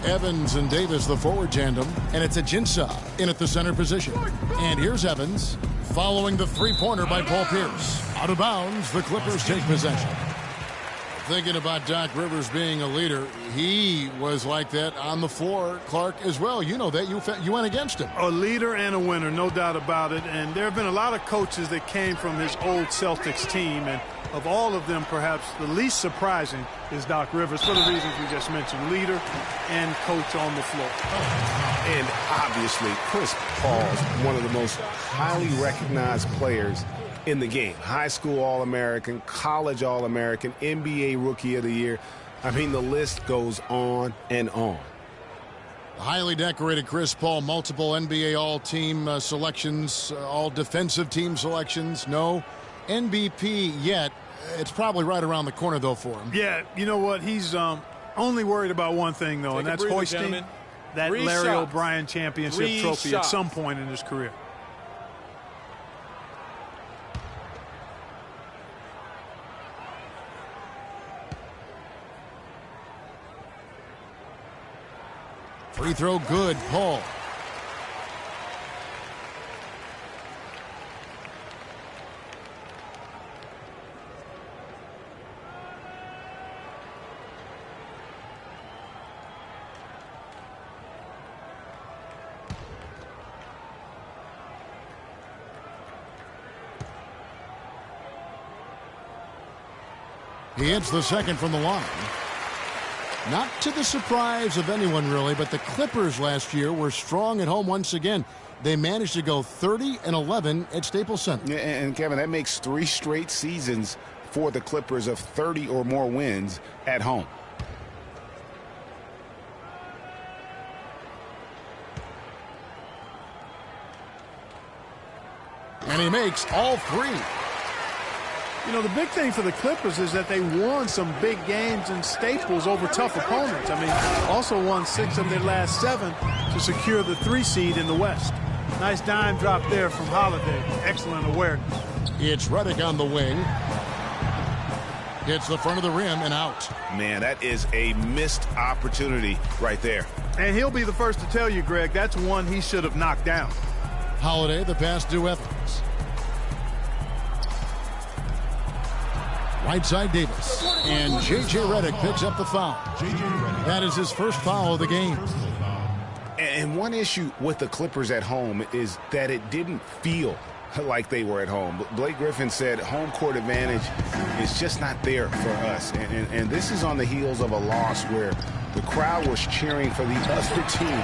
Evans and Davis, the forward tandem, and it's Ajinça in at the center position. And here's Evans following the three-pointer by Paul Pierce. Out of bounds, the Clippers take possession. Thinking about Doc Rivers being a leader, he was like that on the floor, Clark, as well. You know that. You went against him. A leader and a winner, no doubt about it. And there have been a lot of coaches that came from his old Celtics team, and of all of them, perhaps the least surprising is Doc Rivers for the reasons we just mentioned, leader and coach on the floor. And obviously, Chris Paul's one of the most highly recognized players in the game. High school All-American, college All-American, NBA Rookie of the Year. I mean, the list goes on and on. Highly decorated Chris Paul, multiple NBA All-Team selections, all defensive team selections. No MVP yet. It's probably right around the corner, though, for him. Yeah, you know what? He's only worried about one thing, though, and that's hoisting that Larry O'Brien championship trophy at some point in his career. Free throw good, Paul. He hits the second from the line. Not to the surprise of anyone, really, but the Clippers last year were strong at home once again. They managed to go 30-11 at Staples Center. Yeah, and Kevin, that makes 3 straight seasons for the Clippers of 30 or more wins at home. And he makes all 3. You know, the big thing for the Clippers is that they won some big games in Staples over tough opponents. I mean, also won 6 of their last 7 to secure the 3 seed in the West. Nice dime drop there from Holiday. Excellent awareness. It's Redick on the wing. Hits the front of the rim and out. Man, that is a missed opportunity right there. And he'll be the first to tell you, Greg, that's one he should have knocked down. Holiday, the pass to Evans. Right side Davis. And J.J. Redick picks up the foul. That is his first foul of the game. And one issue with the Clippers at home is that it didn't feel like they were at home. Blake Griffin said home court advantage is just not there for us. And this is on the heels of a loss where the crowd was cheering for the other team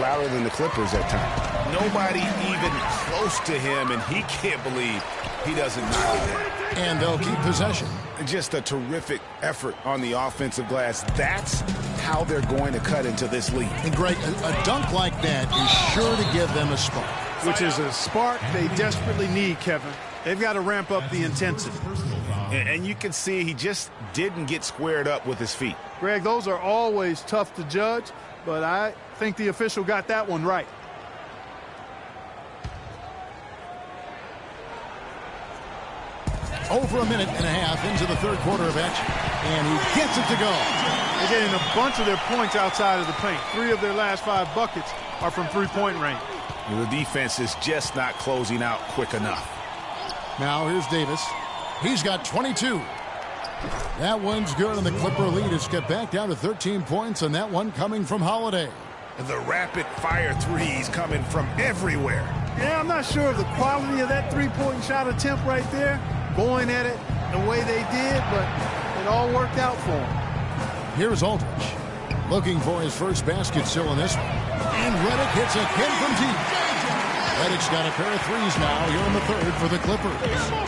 louder than the Clippers at times. Nobody even close to him, and he can't believe he doesn't knock it down. And they'll keep possession. Just a terrific effort on the offensive glass. That's how they're going to cut into this lead. And Greg, a dunk like that is sure to give them a spark. Which is a spark they desperately need, Kevin. They've got to ramp up the intensity. And you can see he just didn't get squared up with his feet. Greg, those are always tough to judge, but I think the official got that one right. Over a minute and a half into the third quarter of action, and he gets it to go. They're getting a bunch of their points outside of the paint. 3 of their last 5 buckets are from three-point range. The defense is just not closing out quick enough. Now here's Davis. He's got 22. That one's good, and the Clipper lead is cut back down to 13 points, and that one coming from Holiday. The rapid-fire threes coming from everywhere. Yeah, I'm not sure of the quality of that three-point shot attempt right there, going at it the way they did, but it all worked out for him. Here's Aldridge, looking for his first basket still in this one. And Redick hits a pin from deep. Redick's got a pair of threes now here in the third for the Clippers.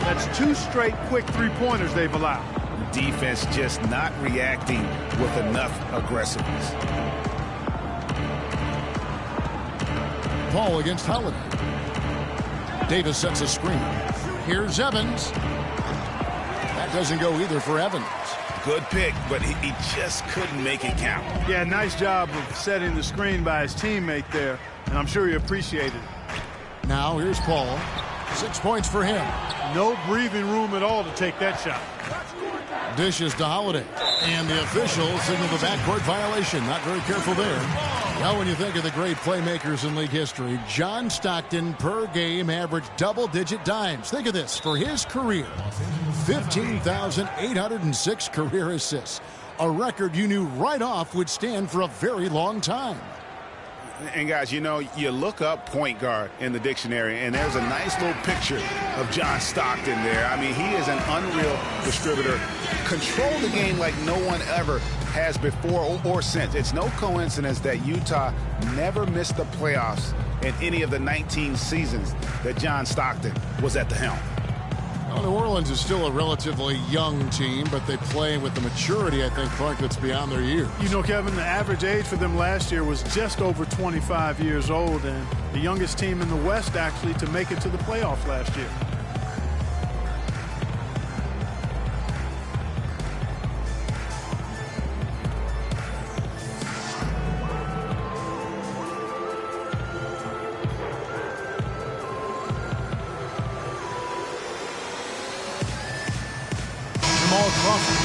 That's 2 straight quick three-pointers they've allowed. Defense just not reacting with enough aggressiveness. Paul against Holiday. Davis sets a screen. Here's Evans. That doesn't go either for Evans. Good pick, but he just couldn't make it count. Yeah, nice job of setting the screen by his teammate there, and I'm sure he appreciated it. Now here's Paul. 6 points for him. No breathing room at all to take that shot. Dishes to Holiday. And the officials signal the backcourt violation. Not very careful there. Now when you think of the great playmakers in league history, John Stockton per game averaged double-digit dimes. Think of this. For his career, 15,806 career assists. A record you knew right off would stand for a very long time. And guys, you know, you look up point guard in the dictionary, and there's a nice little picture of John Stockton there. I mean, he is an unreal distributor. Control the game like no one ever has before or since. It's no coincidence that Utah never missed the playoffs in any of the 19 seasons that John Stockton was at the helm. Well, New Orleans is still a relatively young team, but they play with the maturity, I think, Clark, that's beyond their years. You know, Kevin, the average age for them last year was just over 25 years old, and the youngest team in the West, actually, to make it to the playoffs last year.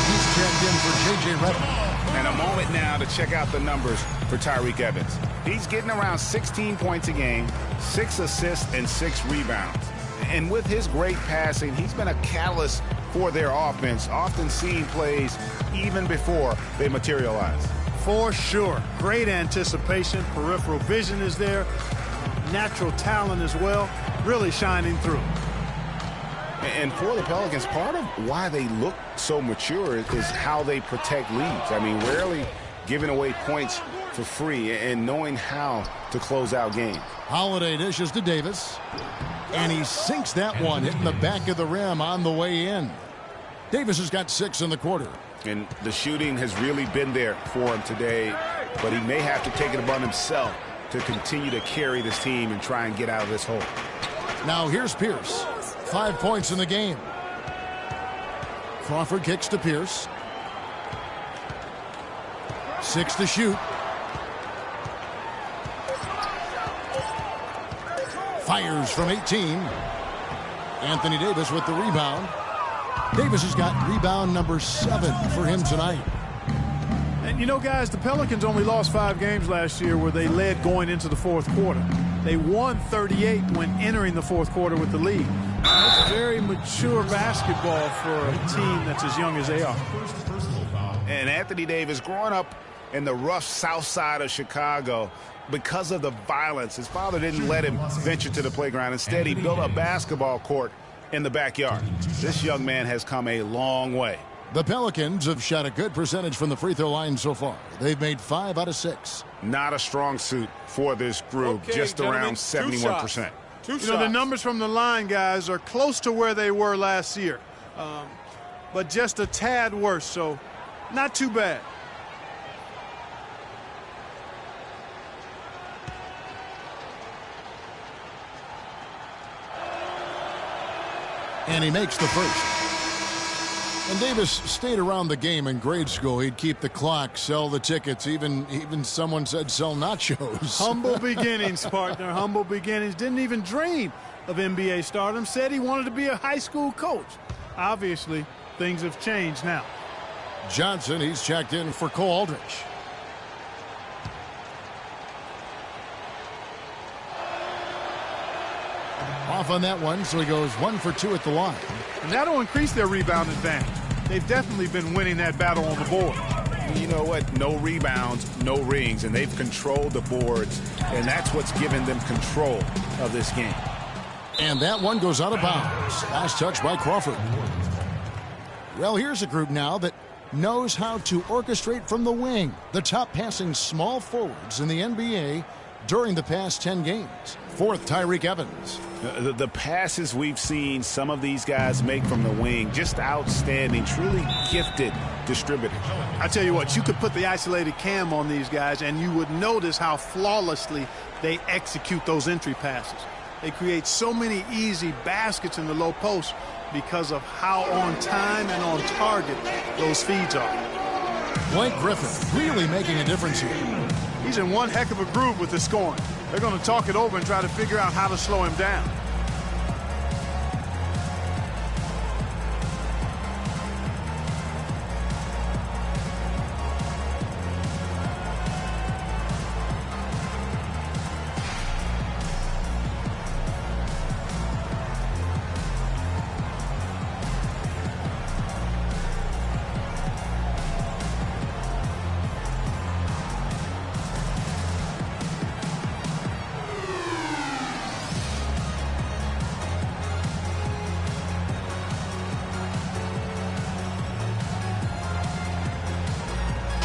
He's checked in for J.J. Redick. And a moment now to check out the numbers for Tyreke Evans. He's getting around 16 points a game, 6 assists, and 6 rebounds. And with his great passing, he's been a catalyst for their offense, often seeing plays even before they materialize. For sure. Great anticipation. Peripheral vision is there. Natural talent as well. Really shining through. And for the Pelicans, part of why they look so mature is how they protect leads. I mean, rarely giving away points for free and knowing how to close out games. Holiday dishes to Davis. And he sinks that one, hitting the back of the rim on the way in. Davis has got 6 in the quarter. And the shooting has really been there for him today, but he may have to take it upon himself to continue to carry this team and try and get out of this hole. Now here's Pierce. 5 points in the game. Crawford kicks to Pierce. 6 to shoot. Fires from 18. Anthony Davis with the rebound. Davis has got rebound number 7 for him tonight. And you know, guys, the Pelicans only lost 5 games last year where they led going into the fourth quarter. They won 38 when entering the fourth quarter with the lead. That's very mature basketball for a team that's as young as they are. And Anthony Davis, growing up in the rough south side of Chicago, because of the violence, his father didn't let him venture to the playground. Instead, he built a basketball court in the backyard. This young man has come a long way. The Pelicans have shot a good percentage from the free throw line so far. They've made 5 out of 6. Not a strong suit for this group, just around 71%. The numbers from the line, guys, are close to where they were last year, but just a tad worse, so not too bad. And he makes the first. And Davis stayed around the game in grade school. He'd keep the clock, sell the tickets, even someone said sell nachos. Humble beginnings, partner, humble beginnings. Didn't even dream of NBA stardom. Said he wanted to be a high school coach. Obviously, things have changed now. Johnson, he's checked in for Cole Aldrich. Off on that one, so he goes 1 for 2 at the line. And that'll increase their rebound advantage. They've definitely been winning that battle on the board. You know what? No rebounds, no rings, and they've controlled the boards, and that's what's given them control of this game. And that one goes out of bounds. Last touch by Crawford. Well, here's a group now that knows how to orchestrate from the wing. The top passing small forwards in the NBA during the past 10 games. Fourth, Tyreke Evans. The passes we've seen some of these guys make from the wing, just outstanding, truly gifted distributors. I tell you what, you could put the isolated cam on these guys and you would notice how flawlessly they execute those entry passes. They create so many easy baskets in the low post because of how on time and on target those feeds are. Blake Griffin really making a difference here. He's in one heck of a groove with the scoring. They're going to talk it over and try to figure out how to slow him down.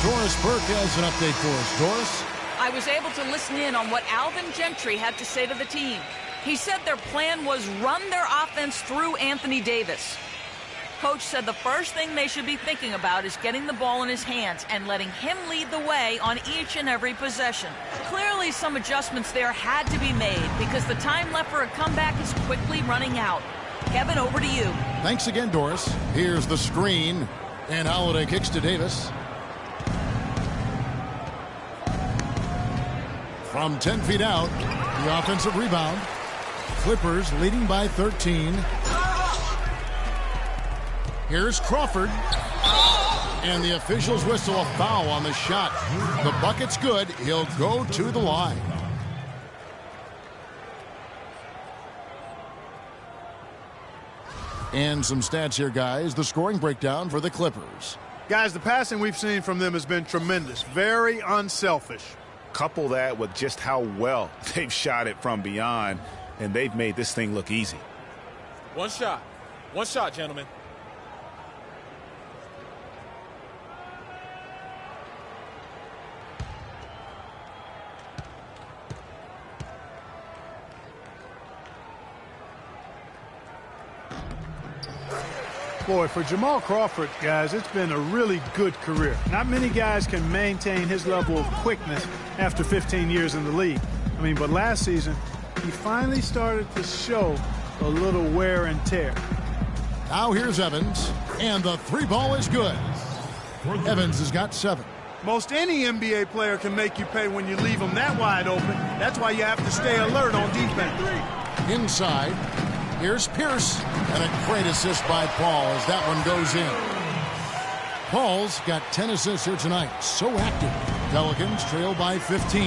Doris Burke has an update for us. Doris? I was able to listen in on what Alvin Gentry had to say to the team. He said their plan was run their offense through Anthony Davis. Coach said the first thing they should be thinking about is getting the ball in his hands and letting him lead the way on each and every possession. Clearly some adjustments there had to be made because the time left for a comeback is quickly running out. Kevin, over to you. Thanks again, Doris. Here's the screen, and Holiday kicks to Davis. From 10 feet out, the offensive rebound. Clippers leading by 13. Here's Crawford. And the officials whistle a foul on the shot. The bucket's good. He'll go to the line. And some stats here, guys. The scoring breakdown for the Clippers. Guys, the passing we've seen from them has been tremendous. Very unselfish. Couple that with just how well they've shot it from beyond, and they've made this thing look easy. One shot, gentlemen. Boy, for Jamal Crawford, guys, it's been a really good career. Not many guys can maintain his level of quickness after 15 years in the league. But last season, he finally started to show a little wear and tear. Now here's Evans, and the three ball is good. Evans has got 7. Most any NBA player can make you pay when you leave them that wide open. That's why you have to stay alert on defense. Inside. Here's Pierce, and a great assist by Paul as that one goes in. Paul's got 10 assists here tonight. So active. Pelicans trail by 15.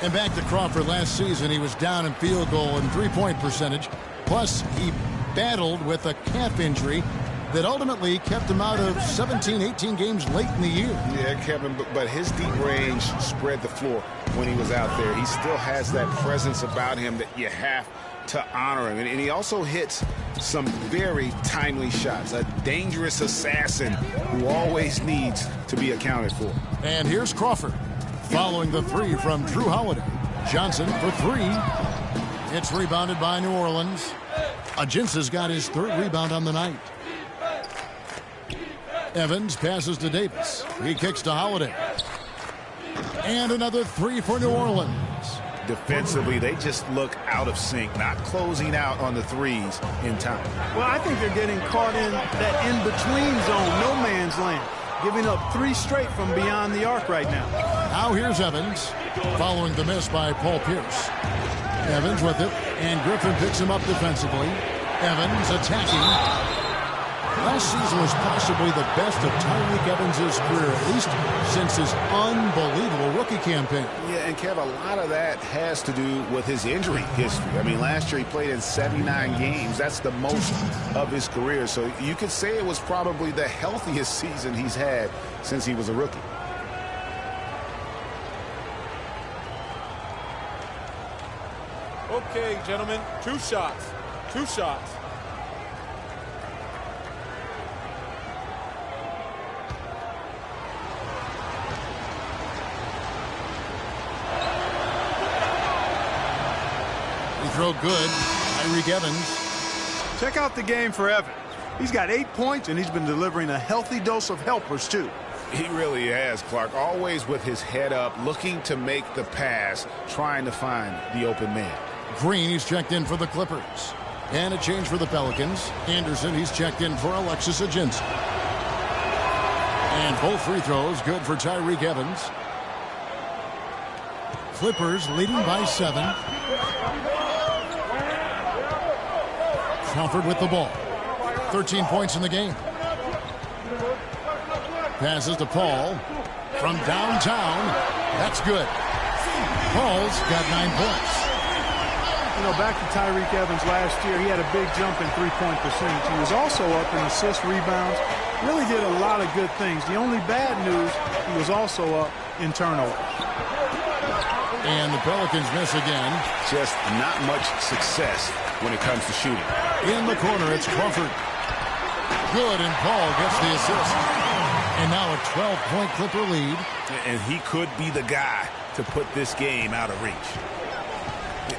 And back to Crawford last season, he was down in field goal and three-point percentage. Plus, he battled with a calf injury that ultimately kept him out of 17, 18 games late in the year. Yeah, Kevin, but his deep range spread the floor. when he was out there. He still has that presence about him that you have to honor him. And he also hits some very timely shots. A dangerous assassin who always needs to be accounted for. And here's Crawford following the three from Drew Holiday. Johnson for three. It's rebounded by New Orleans. Ajince's got his third rebound on the night. Evans passes to Davis. He kicks to Holiday. And another three for New Orleans. Defensively, they just look out of sync, not closing out on the threes in time. Well, I think they're getting caught in that in-between zone, no man's land, giving up three straight from beyond the arc right now. Now here's Evans, following the miss by Paul Pierce. Evans with it, and Griffin picks him up defensively. Evans attacking. Last season was possibly the best of Tyreke Evans' career, at least since his unbelievable rookie campaign. Yeah, and Kev, a lot of that has to do with his injury history. I mean, last year he played in 79 games. That's the most of his career. So you could say it was probably the healthiest season he's had since he was a rookie. Okay, gentlemen, two shots. Two shots. Throw good. Tyreke Evans. Check out the game for Evans. He's got 8 points, and he's been delivering a healthy dose of helpers, too. He really has, Clark. Always with his head up, looking to make the pass, trying to find the open man. Green, he's checked in for the Clippers. And a change for the Pelicans. Anderson, he's checked in for Alexis Ajince. And both free throws good for Tyreke Evans. Clippers leading by 7. Crawford with the ball. 13 points in the game. Passes to Paul from downtown. That's good. Paul's got 9 points. You know, back to Tyreke Evans last year, he had a big jump in three-point percentage. He was also up in assists, rebounds. Really did a lot of good things. The only bad news, he was also up in turnovers. And the Pelicans miss again. Just not much success when it comes to shooting. In the corner, it's Crawford. Good, and Paul gets the assist. And now a 12-point Clipper lead. And he could be the guy to put this game out of reach.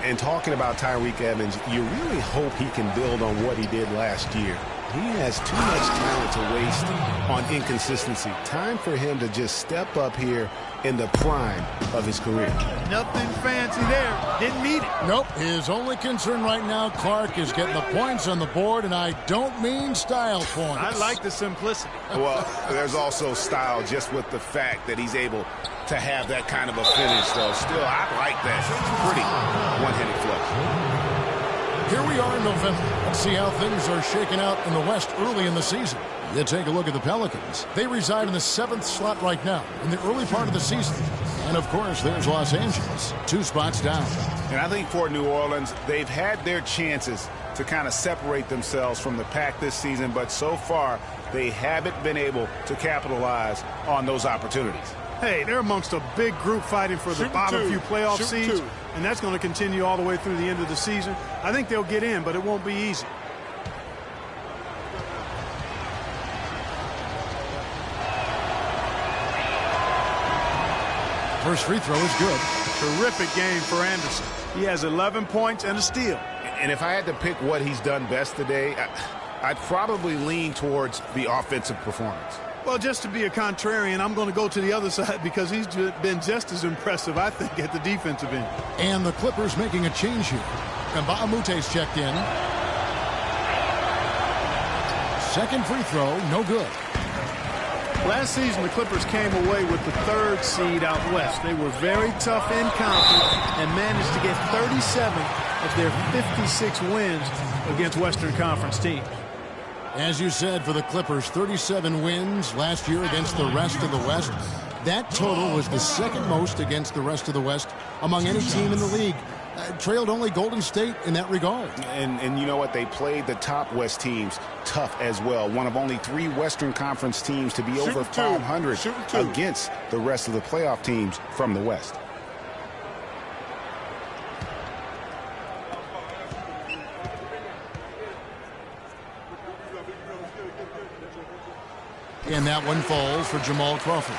And talking about Tyreke Evans, you really hope he can build on what he did last year. He has too much talent to waste on inconsistency. Time for him to just step up here in the prime of his career. Nothing fancy there. Didn't need it. Nope. His only concern right now, Clark, is getting the points on the board, and I don't mean style points. I like the simplicity. Well, there's also style just with the fact that he's able to have that kind of a finish, though. Still, I like that. Pretty one-handed flush. Here we are in November. Let's see how things are shaking out in the West early in the season. You take a look at the Pelicans. They reside in the 7th slot right now in the early part of the season. And, of course, there's Los Angeles, 2 spots down. And I think for New Orleans, they've had their chances to kind of separate themselves from the pack this season, but so far they haven't been able to capitalize on those opportunities. Hey, they're amongst a big group fighting for the bottom few playoff seeds, and that's going to continue all the way through the end of the season. I think they'll get in, but it won't be easy. First free throw is good. Terrific game for Anderson. He has 11 points and a steal. And if I had to pick what he's done best today, I'd probably lean towards the offensive performance. Well, just to be a contrarian, I'm going to go to the other side because he's been just as impressive, I think, at the defensive end. And the Clippers making a change here. Mbah a Moute's checked in. Second free throw, no good. Last season, the Clippers came away with the 3rd seed out west. They were very tough in conference and managed to get 37 of their 56 wins against Western Conference teams. As you said, for the Clippers, 37 wins last year against the rest of the West. That total was the 2nd most against the rest of the West among any team in the league. Trailed only Golden State in that regard. And you know what? They played the top West teams tough as well. One of only 3 Western Conference teams to be over 500 against the rest of the playoff teams from the West. And that one falls for Jamal Crawford.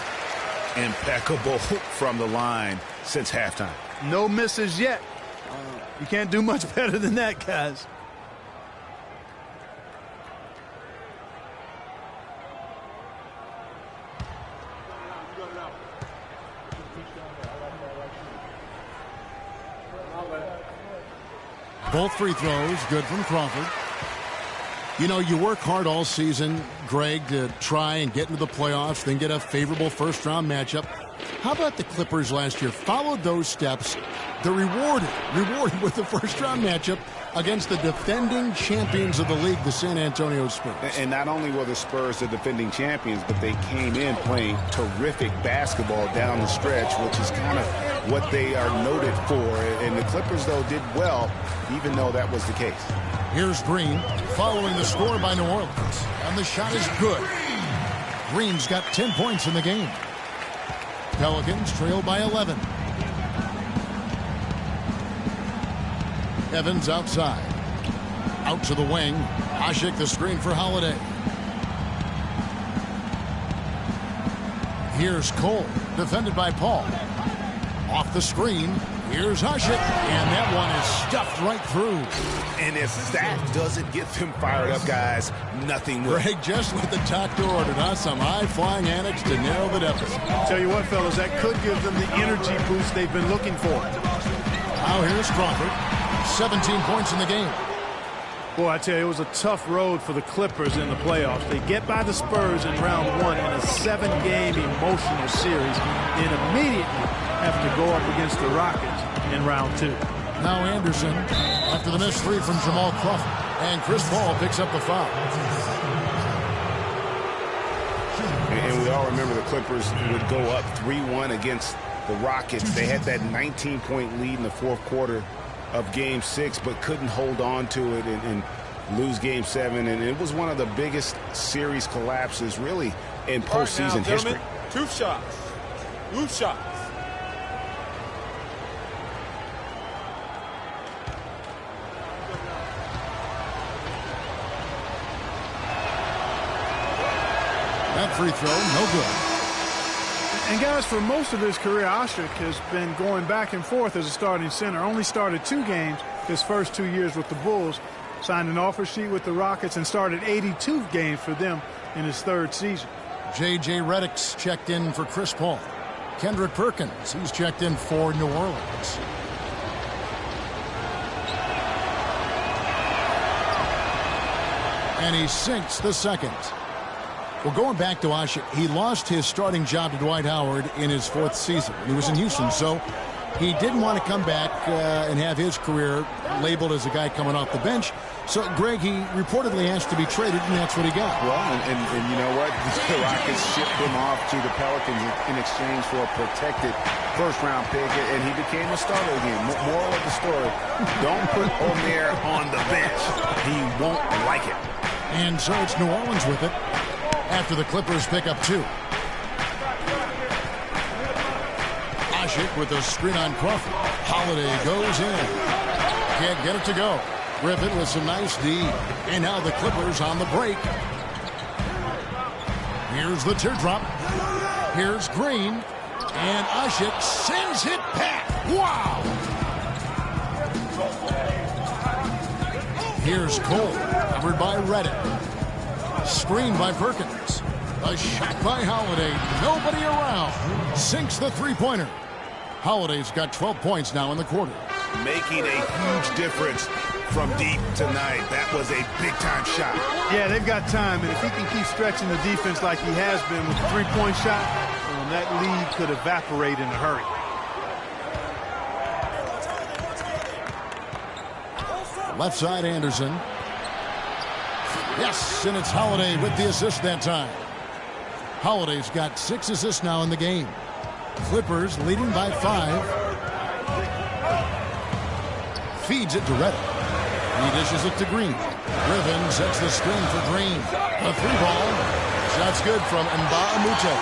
Impeccable from the line since halftime. No misses yet. You can't do much better than that, guys. Both free throws good from Crawford. You know, you work hard all season, Greg, to try and get into the playoffs, then get a favorable first-round matchup. How about the Clippers last year? Followed those steps. They're rewarded with the first-round matchup against the defending champions of the league, the San Antonio Spurs. And not only were the Spurs the defending champions, but they came in playing terrific basketball down the stretch, which is kind of what they are noted for. And the Clippers, though, did well, even though that was the case. Here's Green following the score by New Orleans. And the shot is good. Green's got 10 points in the game. Pelicans trail by 11. Evans outside. Out to the wing. Asik the screen for Holiday. Here's Cole, defended by Paul. Off the screen. Here's Asik, and that one is stuffed right through. And if that doesn't get them fired up, guys, nothing will. Greg just with the doctor ordered, huh? Some high-flying antics to narrow the deficit. Tell you what, fellas, that could give them the energy boost they've been looking for. Now here's Crawford. 17 points in the game. Boy, I tell you, it was a tough road for the Clippers in the playoffs. They get by the Spurs in round one in a 7-game emotional series, and immediately have to go up against the Rockets in round two. Now Anderson, after the missed three from Jamal Crawford, and Chris Paul picks up the foul. And we all remember the Clippers would go up 3-1 against the Rockets. They had that 19-point lead in the fourth quarter of Game 6, but couldn't hold on to it and lose Game 7. And it was one of the biggest series collapses, really, in postseason history. 2 shots. 2 shots. That free throw, no good. And guys, for most of his career, Asik has been going back and forth as a starting center. Only started 2 games his first 2 years with the Bulls. Signed an offer sheet with the Rockets and started 82 games for them in his 3rd season. J.J. Redick's checked in for Chris Paul. Kendrick Perkins, he's checked in for New Orleans. And he sinks the second. Well, going back to Asik, he lost his starting job to Dwight Howard in his 4th season. He was in Houston, so he didn't want to come back and have his career labeled as a guy coming off the bench. So, Greg, he reportedly asked to be traded, and that's what he got. Well, and you know what? The Rockets shipped him off to the Pelicans in exchange for a protected first-round pick, and he became a starter again. Moral of the story, don't put Omer on the bench. He won't like it. And so it's New Orleans with it after the Clippers pick up 2. Asik with the screen on Crawford. Holiday goes in. Can't get it to go. Griffin with some nice D. And now the Clippers on the break. Here's the teardrop. Here's Green. And Asik sends it back. Wow! Here's Cole. Covered by Redick. Screened by Perkins. A shot by Holiday. Nobody around. Sinks the three-pointer. Holiday's got 12 points now in the quarter. Making a huge difference from deep tonight. That was a big-time shot. Yeah, they've got time, and if he can keep stretching the defense like he has been with the three-point shot, that lead could evaporate in a hurry. Left side, Anderson. Yes, and it's Holiday with the assist that time. Holiday's got 6 assists now in the game. Clippers leading by 5. Feeds it to Redick. He dishes it to Green. Griffin sets the screen for Green. A 3-ball. Shot's good from Mbah a Moute.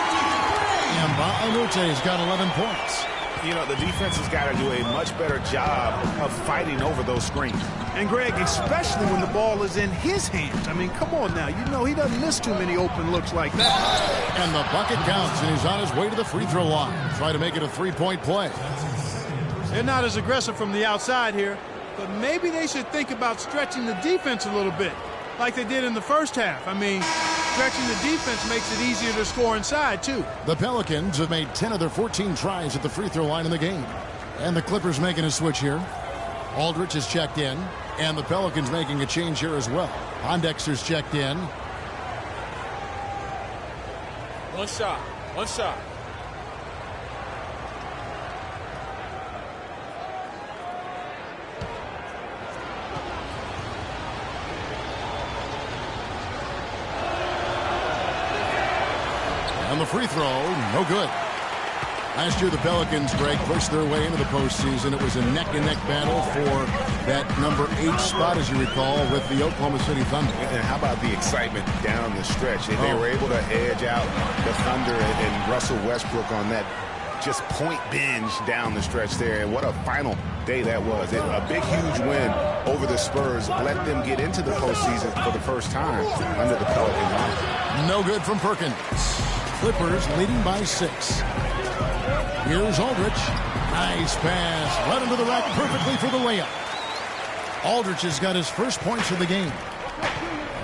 Mbah a Moute's got 11 points. You know, the defense has got to do a much better job of fighting over those screens. And, Greg, especially when the ball is in his hands. I mean, come on now. You know he doesn't miss too many open looks like that. And the bucket counts, and he's on his way to the free throw line. Try to make it a three-point play. They're not as aggressive from the outside here, but maybe they should think about stretching the defense a little bit, like they did in the first half. I mean, stretching the defense makes it easier to score inside, too. The Pelicans have made 10 of their 14 tries at the free throw line in the game. And the Clippers making a switch here. Aldridge is checked in, and the Pelicans making a change here as well. Pondexter's checked in. One shot. One shot. And the free throw, no good. Last year, the Pelicans, Greg, pushed their way into the postseason. It was a neck-and-neck battle for that number 8 spot, as you recall, with the Oklahoma City Thunder. And how about the excitement down the stretch? They were able to edge out the Thunder and Russell Westbrook on that just point binge down the stretch there. And what a final day that was. A big, huge win over the Spurs. Let them get into the postseason for the first time under the Pelican line. No good from Perkins. Clippers leading by 6. Here's Aldridge. Nice pass. Right into the rack perfectly for the layup. Aldridge has got his first points of the game.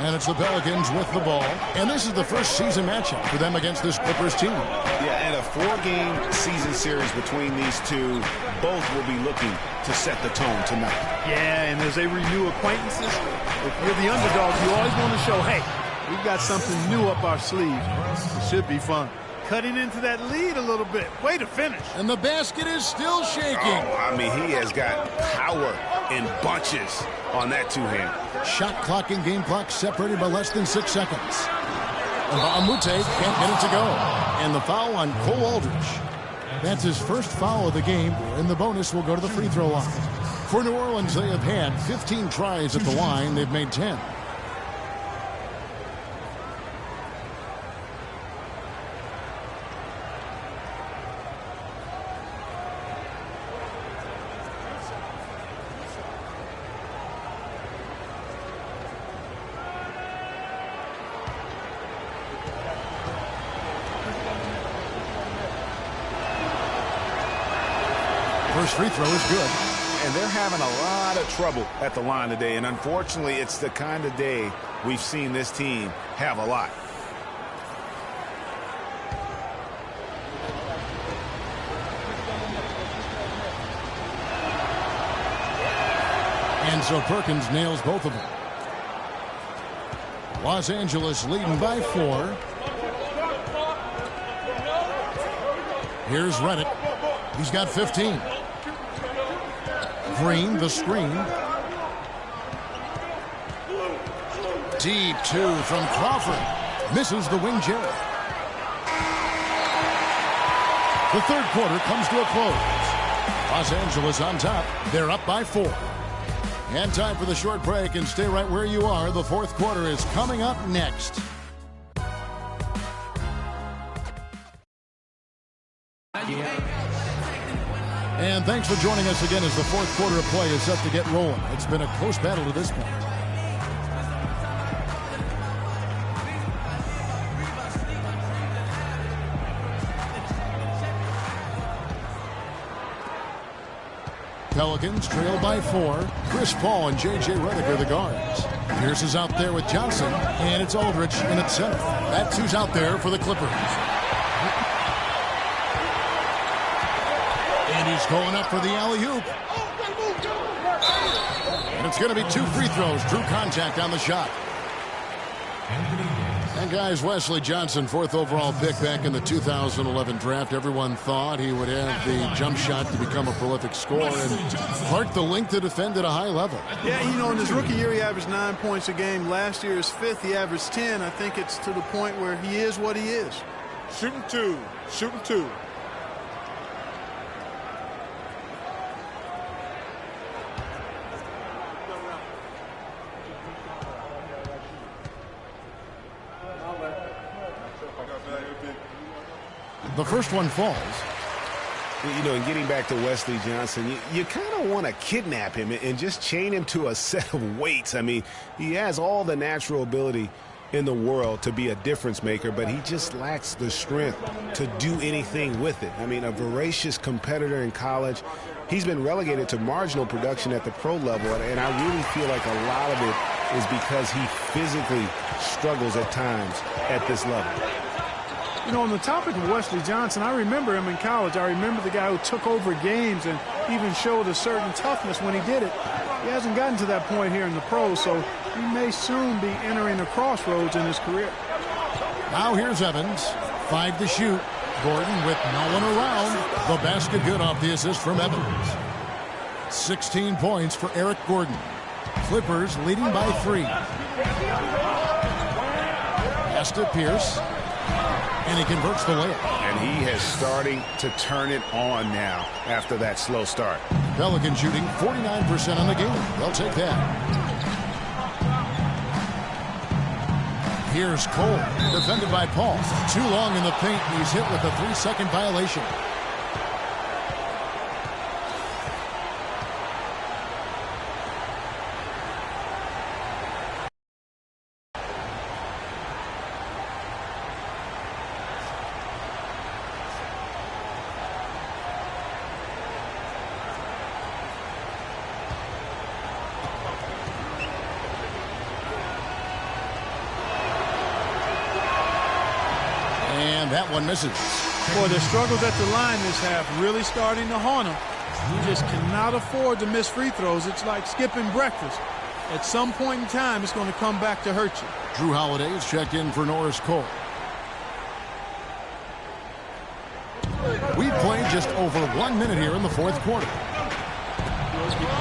And it's the Pelicans with the ball. And this is the first season matchup for them against this Clippers team. Yeah, and a 4-game season series between these two. Both will be looking to set the tone tonight. Yeah, and as they renew acquaintances, if you're the underdog, you always want to show, hey, we've got something new up our sleeve. It should be fun. Cutting into that lead a little bit. Way to finish. And the basket is still shaking. Oh, I mean, he has got power in bunches on that two-hand. Shot clock and game clock separated by less than 6 seconds. Amute can't get it to go. And the foul on Cole Aldridge. That's his first foul of the game, and the bonus will go to the free throw line. For New Orleans, they have had 15 tries at the line. They've made 10. First free throw is good. And they're having a lot of trouble at the line today. And unfortunately, it's the kind of day we've seen this team have a lot. And so Perkins nails both of them. Los Angeles leading by 4. Here's Redick. He's got 15. Green, the screen. Deep 2 from Crawford. Misses the wing Jerry. The third quarter comes to a close. Los Angeles on top. They're up by 4. And time for the short break, and stay right where you are. The fourth quarter is coming up next. And thanks for joining us again as the fourth quarter of play is set to get rolling. It's been a close battle to this point. Pelicans trail by 4. Chris Paul and J.J. Redick are the guards. Pierce is out there with Johnson, and it's Aldridge in at center. That's who's out there for the Clippers. And he's going up for the alley-oop. And it's going to be 2 free throws. Drew contact on the shot. And guys, Wesley Johnson, 4th overall pick back in the 2011 draft. Everyone thought he would have the jump shot to become a prolific scorer, and Clark, the length to defend at a high level. Yeah, you know, in his rookie year, he averaged 9 points a game. Last year, his 5th, he averaged 10. I think it's to the point where he is what he is. Shooting 2. Shooting 2. The first one falls. You know, and getting back to Wesley Johnson, you kind of want to kidnap him and just chain him to a set of weights. I mean, he has all the natural ability in the world to be a difference maker, but he just lacks the strength to do anything with it. I mean, a voracious competitor in college. He's been relegated to marginal production at the pro level, and I really feel like a lot of it is because he physically struggles at times at this level. You know, on the topic of Wesley Johnson, I remember him in college. I remember the guy who took over games and even showed a certain toughness when he did it. He hasn't gotten to that point here in the pros, so he may soon be entering a crossroads in his career. Now here's Evans. 5 to shoot. Gordon with no one around. The basket good off the assist from Evans. 16 points for Eric Gordon. Clippers leading by 3. Pass to Pierce. And he converts the layup. And he is starting to turn it on now after that slow start. Pelican shooting 49% on the game. They'll take that. Here's Cole, defended by Paul. Too long in the paint, and he's hit with a 3-second violation. That one misses. Boy, the struggles at the line this half really starting to haunt him. You just cannot afford to miss free throws. It's like skipping breakfast. At some point in time, it's going to come back to hurt you. Drew Holiday is checked in for Norris Cole. We've played just over 1 minute here in the fourth quarter.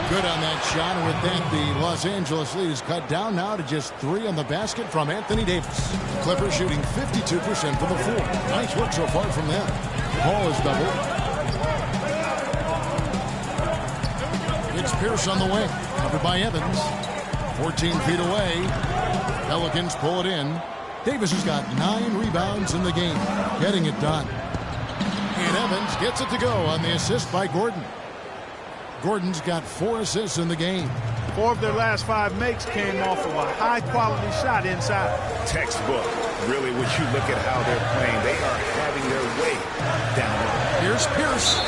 Good on that shot, and with that, the Los Angeles lead is cut down now to just 3 on the basket from Anthony Davis. Clippers shooting 52% from the floor. Nice work so far from them. Paul is doubled. It's Pierce on the wing, covered by Evans. 14 feet away. Pelicans pull it in. Davis has got 9 rebounds in the game, getting it done. And Evans gets it to go on the assist by Gordon. Gordon's got 4 assists in the game. 4 of their last 5 makes came off of a high-quality shot inside. Textbook. Really, when you look at how they're playing, they are having their way down there. Here's Pierce.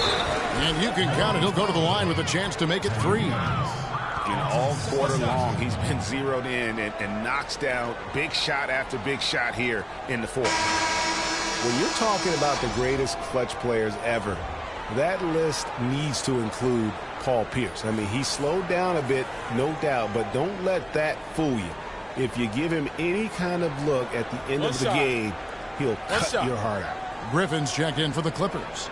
And you can count it. He'll go to the line with a chance to make it 3. And all quarter long, he's been zeroed in and knocks down big shot after big shot here in the fourth. When you're talking about the greatest clutch players ever, that list needs to include Paul Pierce. I mean, he slowed down a bit, no doubt, but don't let that fool you. If you give him any kind of look at the end of the game, he'll cut your heart out. Griffin's checked in for the Clippers.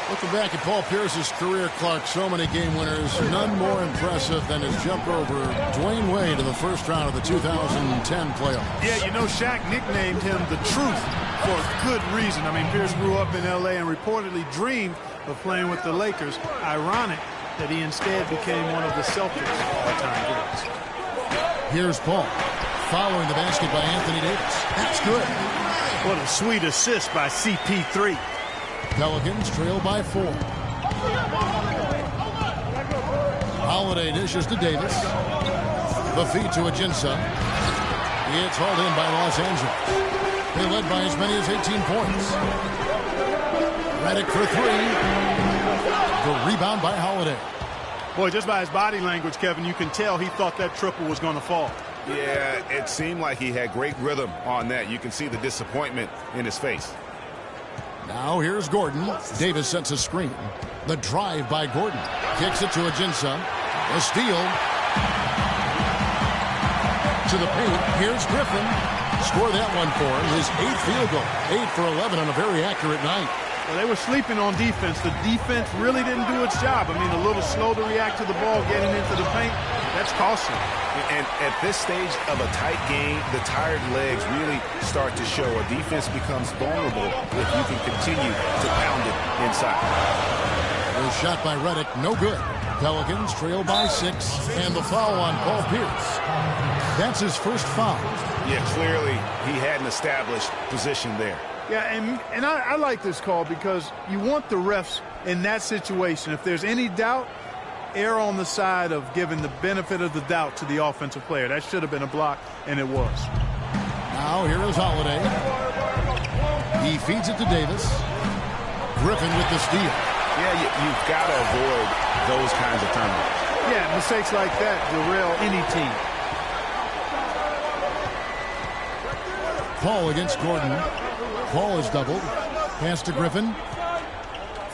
Looking back at Paul Pierce's career, Clark, so many game winners, none more impressive than his jump over Dwayne Wade in the first round of the 2010 playoffs. Yeah, you know, Shaq nicknamed him the Truth for a good reason. I mean, Pierce grew up in L.A. and reportedly dreamed of playing with the Lakers. Ironic that he instead became one of the Celtics' all-time greats. Here's Paul, following the basket by Anthony Davis. That's good. What a sweet assist by CP3. Pelicans trail by 4. Holiday dishes to Davis. The feed to Ajinça. It's hauled in by Los Angeles. They led by as many as 18 points. Redick for 3. The rebound by Holiday. Boy, just by his body language, Kevin, you can tell he thought that triple was going to fall. Yeah, it seemed like he had great rhythm on that. You can see the disappointment in his face. Now here's Gordon. Davis sets a screen. The drive by Gordon. Kicks it to Ajinça. A steal. To the paint. Here's Griffin. Score that one for him. His 8th field goal. 8 for 11 on a very accurate night. Well, they were sleeping on defense. The defense really didn't do its job. I mean, a little slow to react to the ball getting into the paint. That's costly. And at this stage of a tight game, the tired legs really start to show. A defense becomes vulnerable if you can continue to pound it inside. A shot by Redick, no good. Pelicans trail by 6, and the foul on Paul Pierce. That's his first foul. Yeah, clearly he had an established position there. Yeah, and I like this call because you want the refs in that situation. If there's any doubt, err on the side of giving the benefit of the doubt to the offensive player. That should have been a block, and it was. Now here is Holiday. He feeds it to Davis. Griffin with the steal. Yeah, you've got to avoid those kinds of turnovers. Yeah, mistakes like that derail any team. Paul against Gordon. Paul is doubled. Pass to Griffin.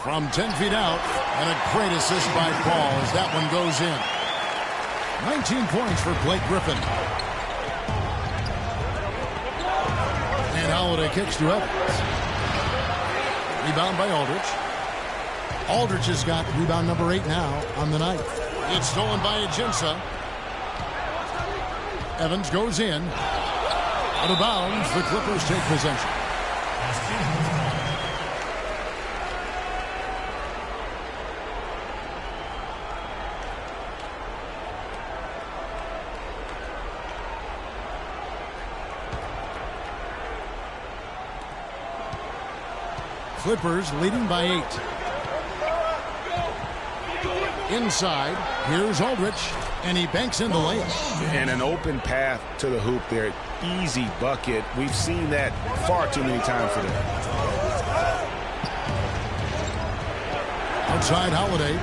From 10 feet out. And a great assist by Paul as that one goes in. 19 points for Blake Griffin. And Holiday kicks to Evans. Rebound by Aldridge. Aldridge has got rebound number 8 now on the night. It's stolen by Ajinça. Evans goes in. Out of bounds, the Clippers take possession. Clippers leading by 8. Inside, here's Aldridge, and he banks in the layup. And an open path to the hoop there. Easy bucket. We've seen that far too many times today. Outside Holiday.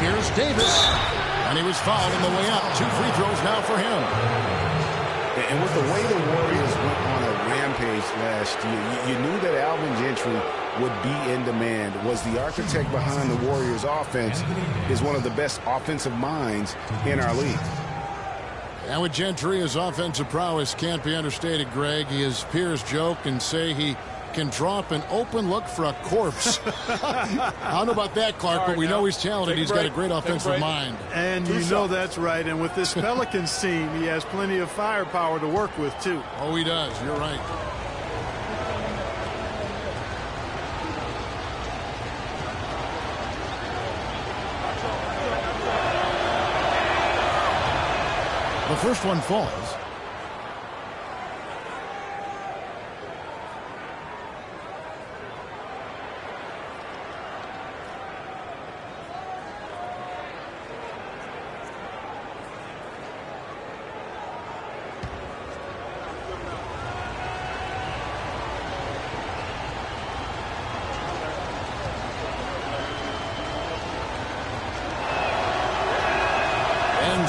Here's Davis, and he was fouled on the way out. 2 free throws now for him. And with the way the Warriors went on a rampage last year, you knew that Alvin Gentry would be in demand. Was the architect behind the Warriors' offense, is one of the best offensive minds in our league. And with Gentry, his offensive prowess can't be understated, Greg. He is Pierre's joke and say he can draw up an open look for a corpse. I don't know about that, Clark, but we know he's talented. He's got a great offensive mind. And you know that's right. And with this Pelicans team, he has plenty of firepower to work with, too. Oh, he does. You're right. The first one falls.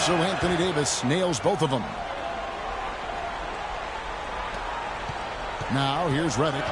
So Anthony Davis nails both of them. Now here's Redick.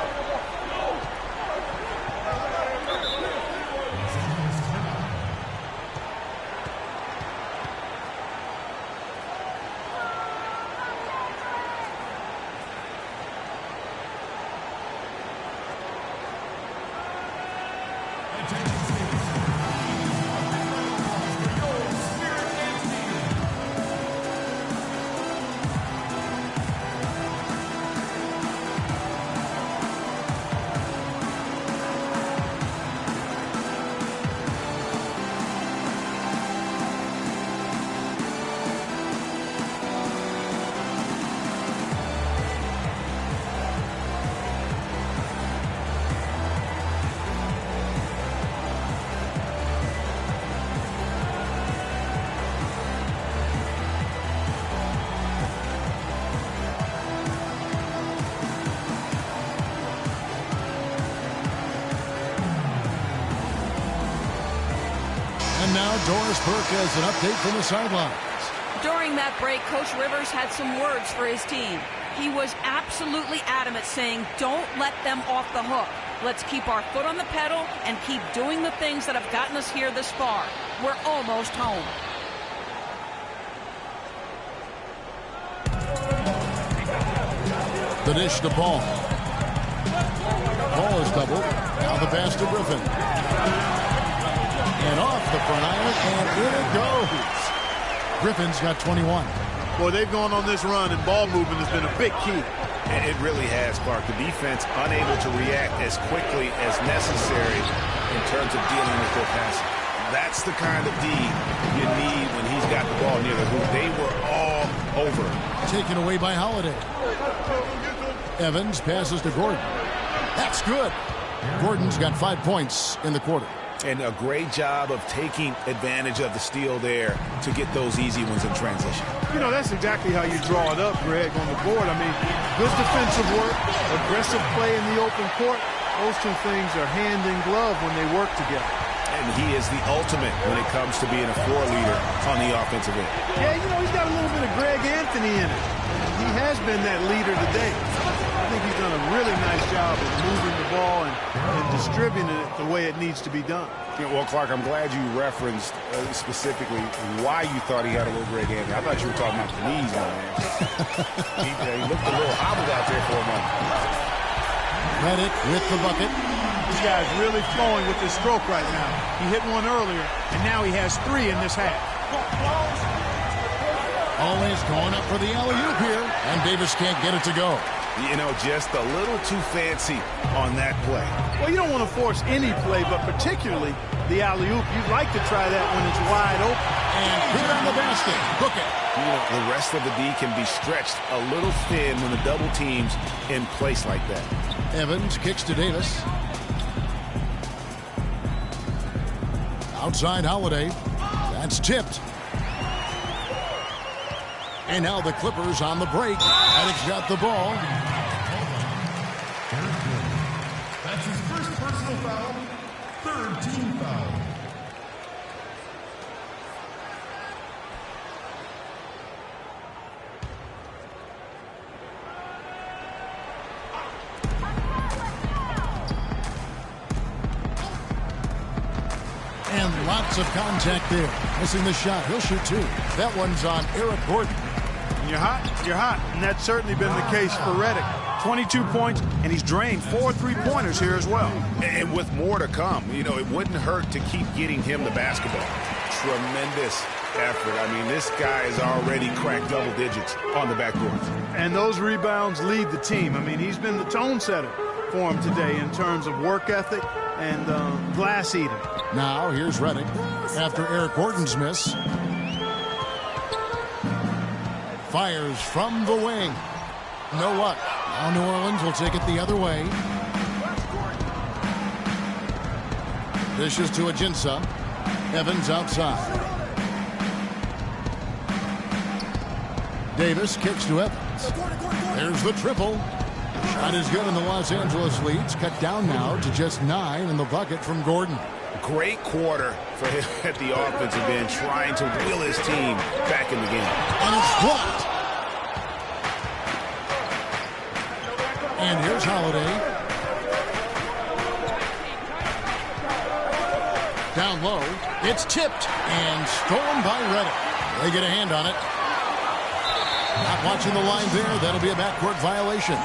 Now Doris Burke has an update from the sidelines. During that break, Coach Rivers had some words for his team. He was absolutely adamant, saying, don't let them off the hook. Let's keep our foot on the pedal and keep doing the things that have gotten us here this far. We're almost home. The dish to Paul. Paul is doubled. Now the pass to Griffin. And off the front island, and in it goes. Griffin's got 21. Boy, they've gone on this run, and ball movement has been a big key. It really has, Clark. The defense unable to react as quickly as necessary in terms of dealing with their passing. That's the kind of D you need when he's got the ball near the hoop. They were all over. Taken away by Holiday. Evans passes to Gordon. That's good. Gordon's got 5 points in the quarter. And a great job of taking advantage of the steal there to get those easy ones in transition. You know, that's exactly how you draw it up, Greg, on the board. I mean, good defensive work, aggressive play in the open court. Those two things are hand in glove when they work together. And he is the ultimate when it comes to being a floor leader on the offensive end. Yeah, you know, he's got a little bit of Greg Anthony in it. He has been that leader today. I think he's done a really nice job of moving the ball and distributing it the way it needs to be done. Yeah, well, Clark, I'm glad you referenced specifically why you thought he had a little Greg Anthony. I thought you were talking about the knees, my man. he looked a little hobbled out there for a moment. Redick with the bucket. This guy's really flowing with his stroke right now. He hit one earlier, and now he has 3 in this half. Always going up for the alley-oop here, and Davis can't get it to go. You know, just a little too fancy on that play. Well, you don't want to force any play, but particularly the alley-oop. You'd like to try that when it's wide open. And put it on the basket. Book it. You know, the rest of the D can be stretched a little thin when the double team's in place like that. Evans kicks to Davis. Outside Holiday. That's tipped. And now the Clippers on the break. Redick's got the ball. That's his first personal foul. 3rd team foul. And lots of contact there. Missing the shot. He'll shoot 2. That one's on Eric Gordon. You're hot, and that's certainly been the case for Redick. 22 points, and he's drained 4 3-pointers here as well. And with more to come, you know, it wouldn't hurt to keep getting him the basketball. Tremendous effort. I mean, this guy has already cracked double digits on the backboard. And those rebounds lead the team. I mean, he's been the tone setter for him today in terms of work ethic and glass eating. Now, here's Redick after Eric Gordon's miss. Fires from the wing. No luck. Now New Orleans will take it the other way. Dishes to Ajinça. Evans outside. Davis kicks to Evans. There's the triple. Shot is good, and the Los Angeles leads cut down now to just 9 in the bucket from Gordon. Great quarter for him at the offensive end, trying to wheel his team back in the game. And it's blocked. And here's Holiday. Down low. It's tipped and stolen by Redick. They get a hand on it. Not watching the line there. That'll be a backcourt violation.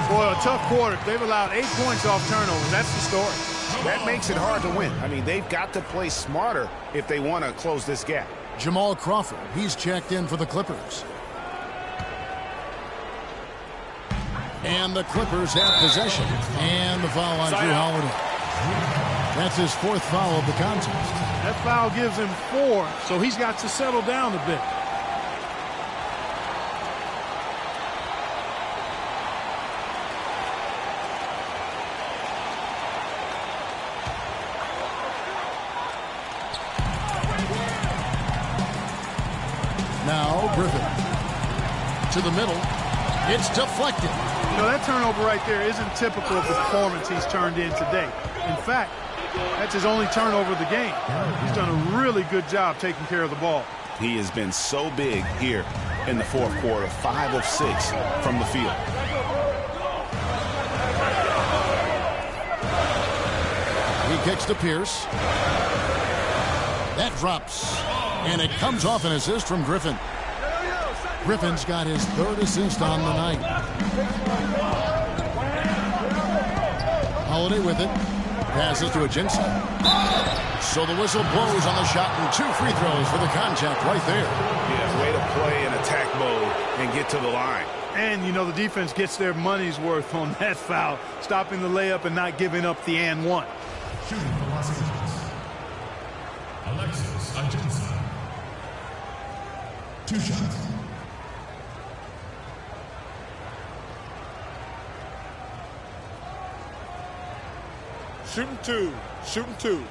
Boy, a tough quarter. They've allowed 8 points off turnovers. That's the story. That makes it hard to win. I mean, they've got to play smarter if they want to close this gap. Jamal Crawford, he's checked in for the Clippers. And the Clippers have possession. And the foul on Drew Holiday. That's his 4th foul of the contest. That foul gives him 4, so he's got to settle down a bit. Now Griffin to the middle. It's deflected. You know, that turnover right there isn't typical of the performance he's turned in today. In fact, that's his only turnover of the game. He's done a really good job taking care of the ball. He has been so big here in the 4th quarter, 5 of 6 from the field. He kicks to Pierce. That drops. And it comes off an assist from Griffin. Griffin's got his 3rd assist on the night. Holiday with it. Passes to Ajinça. So the whistle blows on the shot and 2 free throws for the contact right there. Yeah, way to play in attack mode and get to the line. And, you know, the defense gets their money's worth on that foul, stopping the layup and not giving up the and one. Shooting for Los Angeles, Alexis Ajinça. 2 shots. Shooting 2. Shooting 2.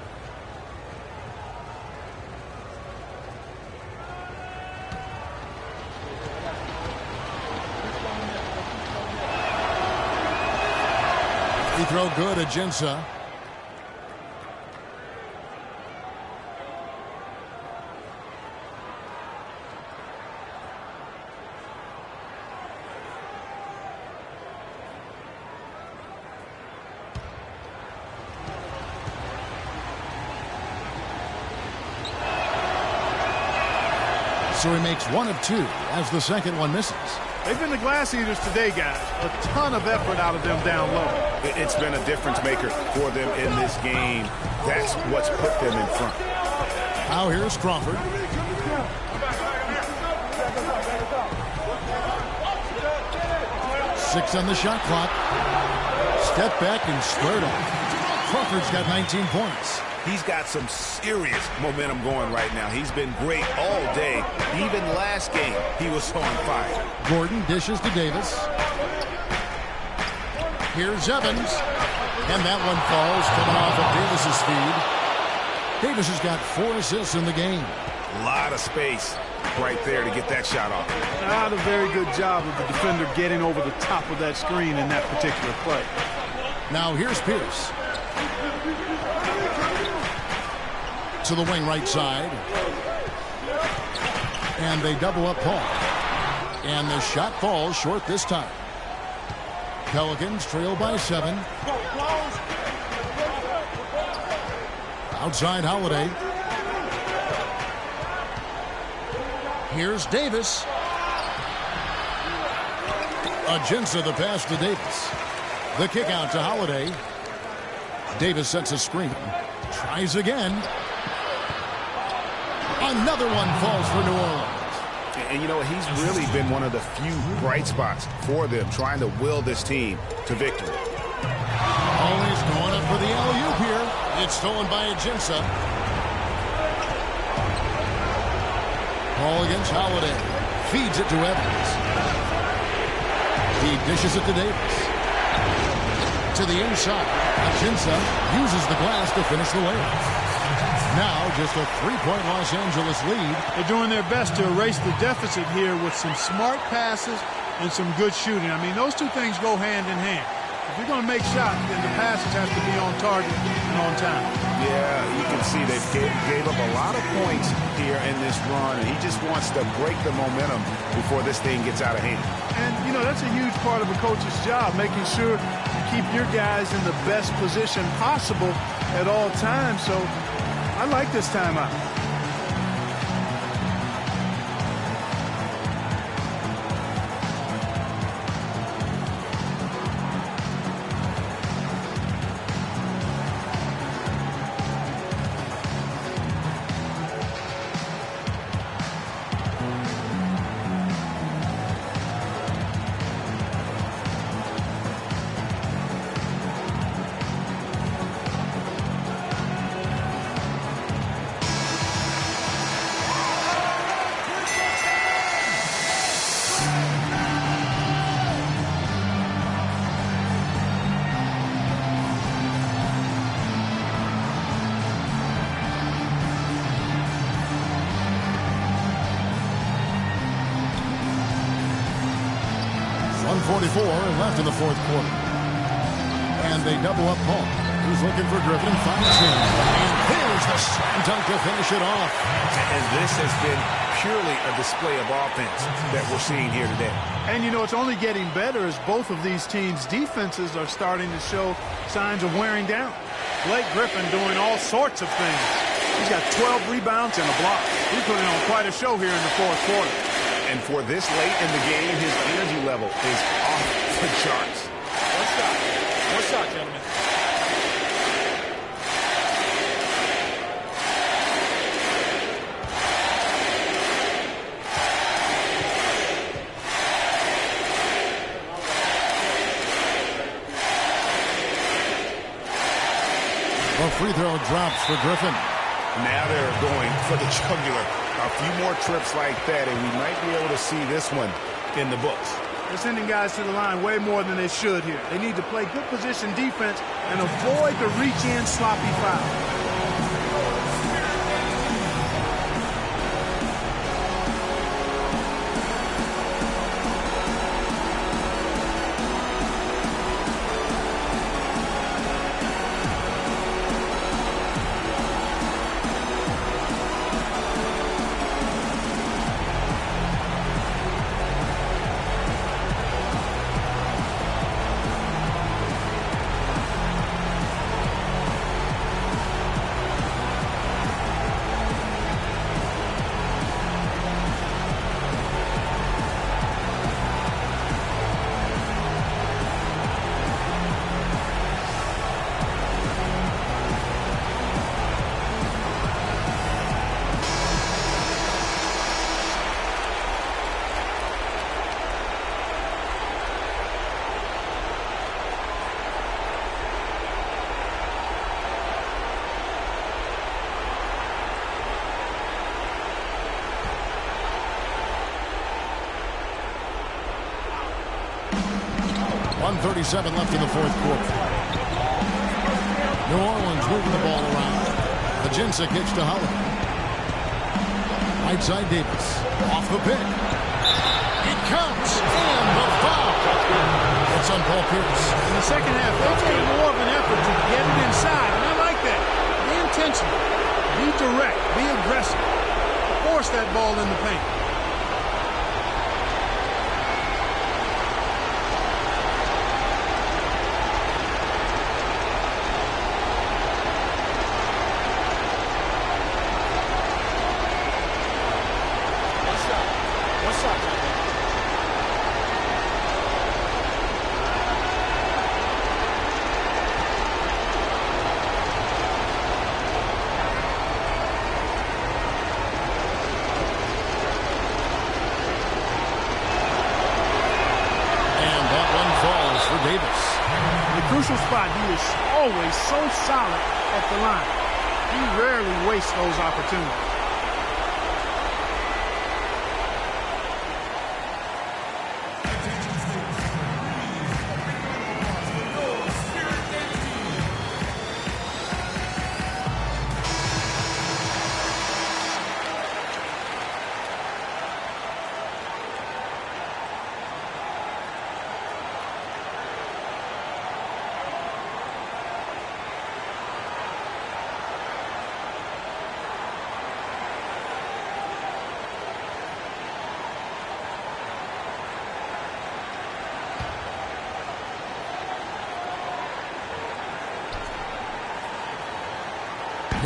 Free throw good, Ajinça. So he makes 1 of 2 as the second one misses. They've been the glass eaters today, guys. A ton of effort out of them down low. It's been a difference maker for them in this game. That's what's put them in front. Now here's Crawford. Six on the shot clock. Step back and squared off. Crawford's got 19 points. He's got some serious momentum going right now. He's been great all day. Even last game, he was on fire. Gordon dishes to Davis. Here's Evans. And that one falls, coming off of Davis's feed. Davis has got 4 assists in the game. A lot of space right there to get that shot off. Not a very good job of the defender getting over the top of that screen in that particular play. Now here's Pierce. To the wing right side. And they double up Paul. And the shot falls short this time. Pelicans trail by 7. Outside Holiday. Here's Davis. Ajinça the pass to Davis. The kick out to Holiday. Davis sets a screen. Tries again. Another one falls for New Orleans. And you know, he's really been one of the few bright spots for them, trying to will this team to victory. Always going up for the alley-oop here. It's stolen by Ajinça. Ball against Holiday. Feeds it to Evans. He dishes it to Davis. To the inside. Ajinça uses the glass to finish the layup. Now just a 3-point Los Angeles lead. They're doing their best to erase the deficit here with some smart passes and some good shooting. I mean, those two things go hand in hand. If you're going to make shots, then the passes have to be on target and on time. Yeah, you can see they gave up a lot of points here in this run, and he just wants to break the momentum before this thing gets out of hand. And, you know, that's a huge part of a coach's job, making sure you keep your guys in the best position possible at all times. So I like this timeout. Left in the fourth quarter. And they double up Paul. He's looking for Griffin. Finds him. And here's the slam dunk to finish it off. And this has been purely a display of offense that we're seeing here today. And, you know, it's only getting better as both of these teams' defenses are starting to show signs of wearing down. Blake Griffin doing all sorts of things. He's got 12 rebounds and a block. He's putting on quite a show here in the fourth quarter. And for this late in the game, his energy level is off the charts. One shot, gentlemen. free throw drops for Griffin. Now they're going for the jugular. A few more trips like that, and we might be able to see this one in the books. They're sending guys to the line way more than they should here. They need to play good position defense and avoid the reach-in sloppy foul. .37 left in the fourth quarter. New Orleans moving the ball around. Ajinça kicks to Holiday. Right side Davis. Off the pick. It counts. And the foul. It's on Paul Pierce. In the second half, they made more of an effort to get it inside, and I like that. Be intentional. Be direct. Be aggressive. Force that ball in the paint. Spot, he is always so solid at the line. He rarely wastes those opportunities.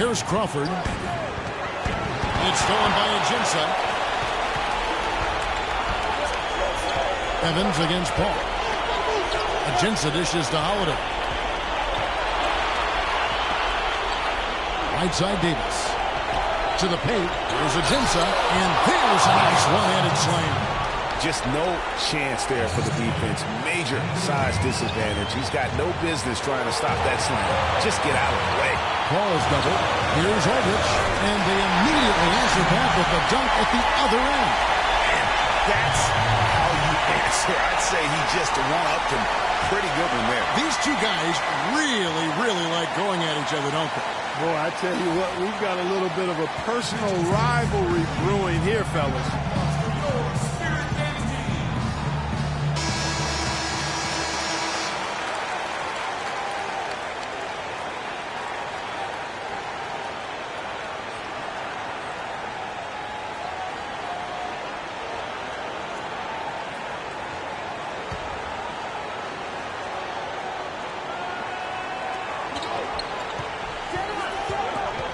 Here's Crawford. It's stolen by Ajinça. Evans against Paul. Ajinça dishes to Holiday. Right side Davis. To the paint. Here's Ajinça. And there's a nice one-handed slam. Just no chance there for the defense. Major size disadvantage. He's got no business trying to stop that slam. Just get out of the way. Paul is double. Here's Aldridge. And they immediately answer back with a dunk at the other end. And that's how you answer. I'd say he just one-upped him. Pretty good one there. These two guys really like going at each other, don't they? Boy, I tell you what, we've got a little bit of a personal rivalry brewing here, fellas.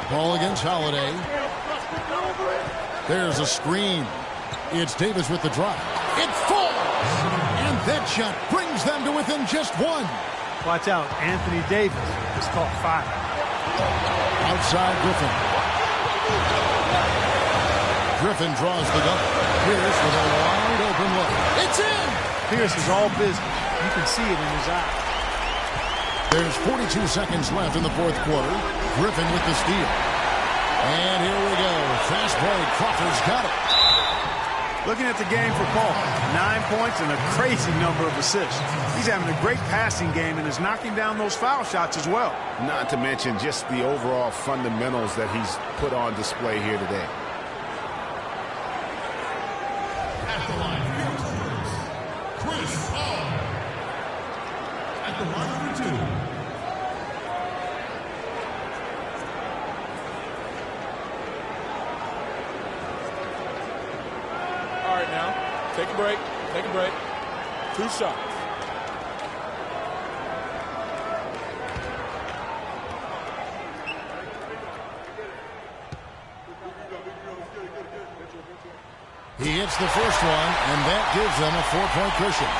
Ball against Holiday. There's a screen. It's Davis with the drop. It falls! And that shot brings them to within just one. Watch out. Anthony Davis is caught fire. Outside Griffin. Griffin draws the double. Pierce with a wide open look. It's in! Pierce is all business. You can see it in his eyes. There's 42 seconds left in the fourth quarter. Griffin with the steal. And here we go. Fast break. Crawford's got it. Looking at the game for Paul, 9 points and a crazy number of assists. He's having a great passing game and is knocking down those foul shots as well. Not to mention just the overall fundamentals that he's put on display here today. At the line, Chris Paul. At the line for 2. Now, take a break. Take a break. 2 shots. He hits the first one, and that gives them a 4-point cushion.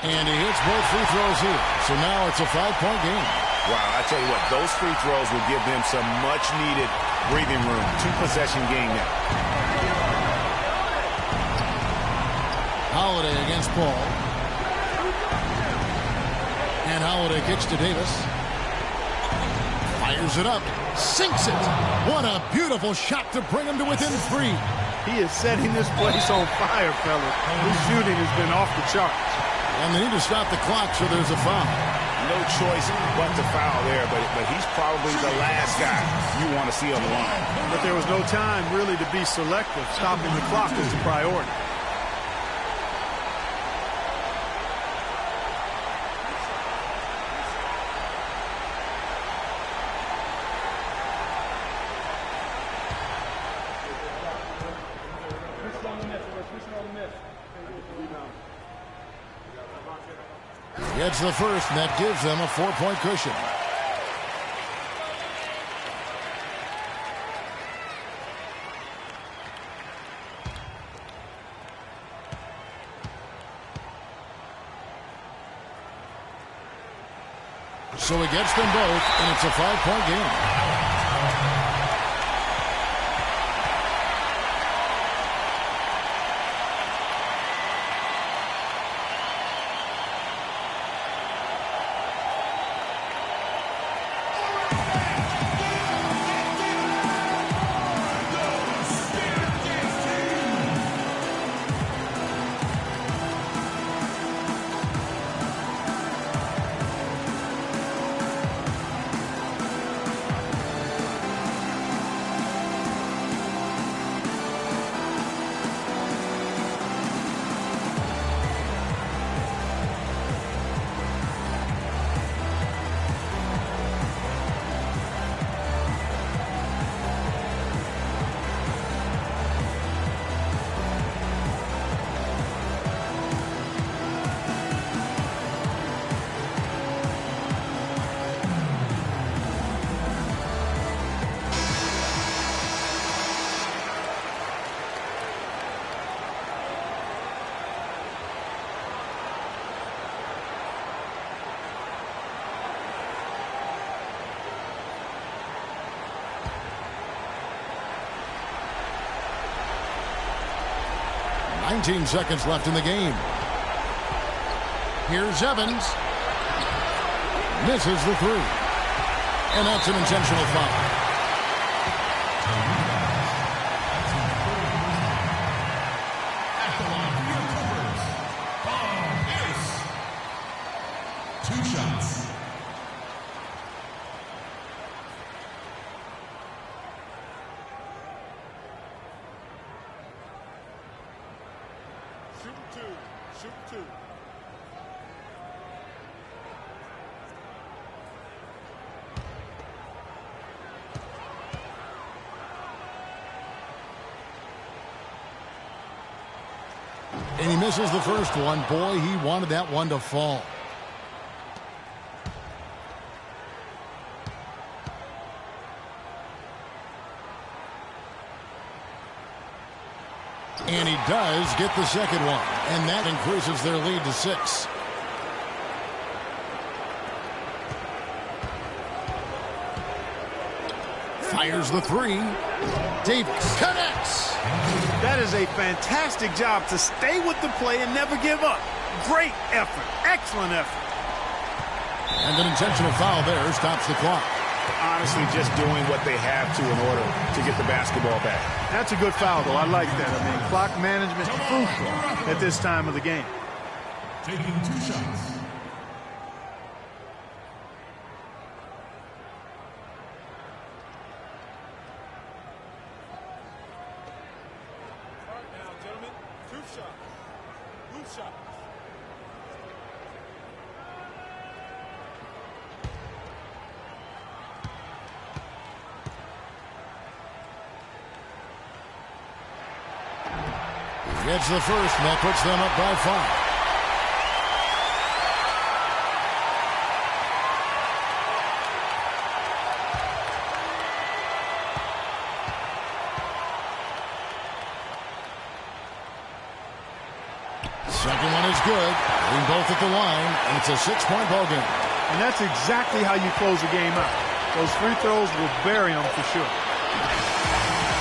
And he hits both free throws here. So now it's a 5-point game. Wow, I tell you what, those free throws will give them some much-needed breathing room. 2-possession game now. Holiday against Paul. And Holiday kicks to Davis. Fires it up. Sinks it. What a beautiful shot to bring him to within 3. He is setting this place on fire, fellas. His shooting has been off the charts. And they need to stop the clock, so there's a foul. No choice but to foul there, but he's probably the last guy you want to see on the line. But there was no time really to be selective. Stopping the clock was the priority. Gets the first, and that gives them a 4-point cushion. So he gets them both, and it's a 5-point game. .19 seconds left in the game. Here's Evans. Misses the 3. And that's an intentional foul. At the line, Paul Pierce. 2 shots. Shoot 2. And he misses the first one. Boy, he wanted that one to fall. And he does get the second one. And that increases their lead to 6. Fires the three. Davis connects. That is a fantastic job to stay with the play and never give up. Great effort. Excellent effort. And an intentional foul there stops the clock. Honestly, just doing what they have to in order to get the basketball back. That's a good foul, though. I like that. I mean, clock management crucial at this time of the game. Taking 2 shots. Gets the first, and that puts them up by 5. Second one is good. Hitting both at the line, and it's a 6-point ball game. And that's exactly how you close a game out. Those free throws will bury them for sure.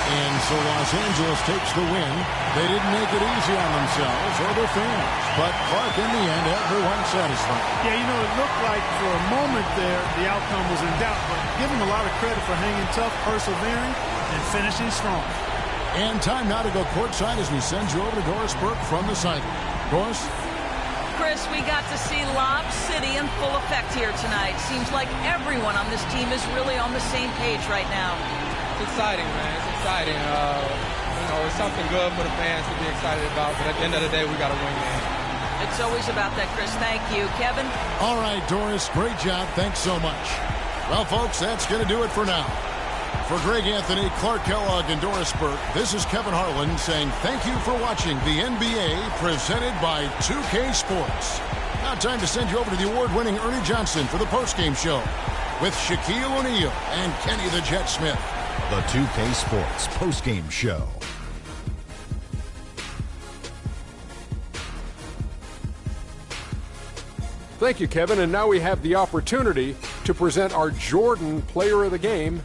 And so Los Angeles takes the win. They didn't make it easy on themselves or their fans. But Clark, in the end, everyone satisfied. Yeah, you know, it looked like for a moment there the outcome was in doubt. But give him a lot of credit for hanging tough, persevering, and finishing strong. And time now to go courtside as we send you over to Doris Burke from the sideline. Doris? Chris, we got to see Lob City in full effect here tonight. Seems like everyone on this team is really on the same page right now. It's exciting, man. It's exciting. It's something good for the fans to be excited about. But at the end of the day, we got to win, man. It's always about that, Chris. Thank you. Kevin? All right, Doris. Great job. Thanks so much. Well, folks, that's going to do it for now. For Greg Anthony, Clark Kellogg, and Doris Burke, this is Kevin Harlan saying thank you for watching the NBA presented by 2K Sports. Now time to send you over to the award-winning Ernie Johnson for the postgame show with Shaquille O'Neal and Kenny the Jet Smith. The 2K Sports postgame show. Thank you, Kevin. And now we have the opportunity to present our Jordan Player of the Game,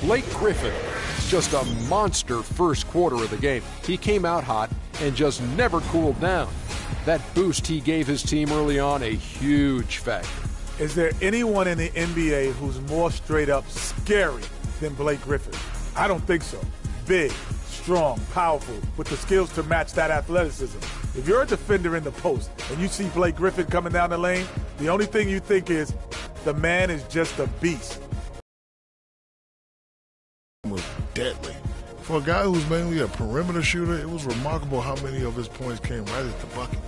Blake Griffin. Just a monster first quarter of the game. He came out hot and just never cooled down. That boost he gave his team early on, a huge factor. Is there anyone in the NBA who's more straight up scary than Blake Griffin? I don't think so. Big, strong, powerful, with the skills to match that athleticism. If you're a defender in the post and you see Blake Griffin coming down the lane, the only thing you think is, the man is just a beast. Was deadly. For a guy who's mainly a perimeter shooter, it was remarkable how many of his points came right at the bucket.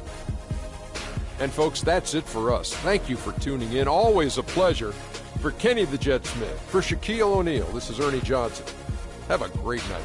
And folks, that's it for us. Thank you for tuning in. Always a pleasure. For Kenny the Jet Smith, for Shaquille O'Neal, this is Ernie Johnson. Have a great night.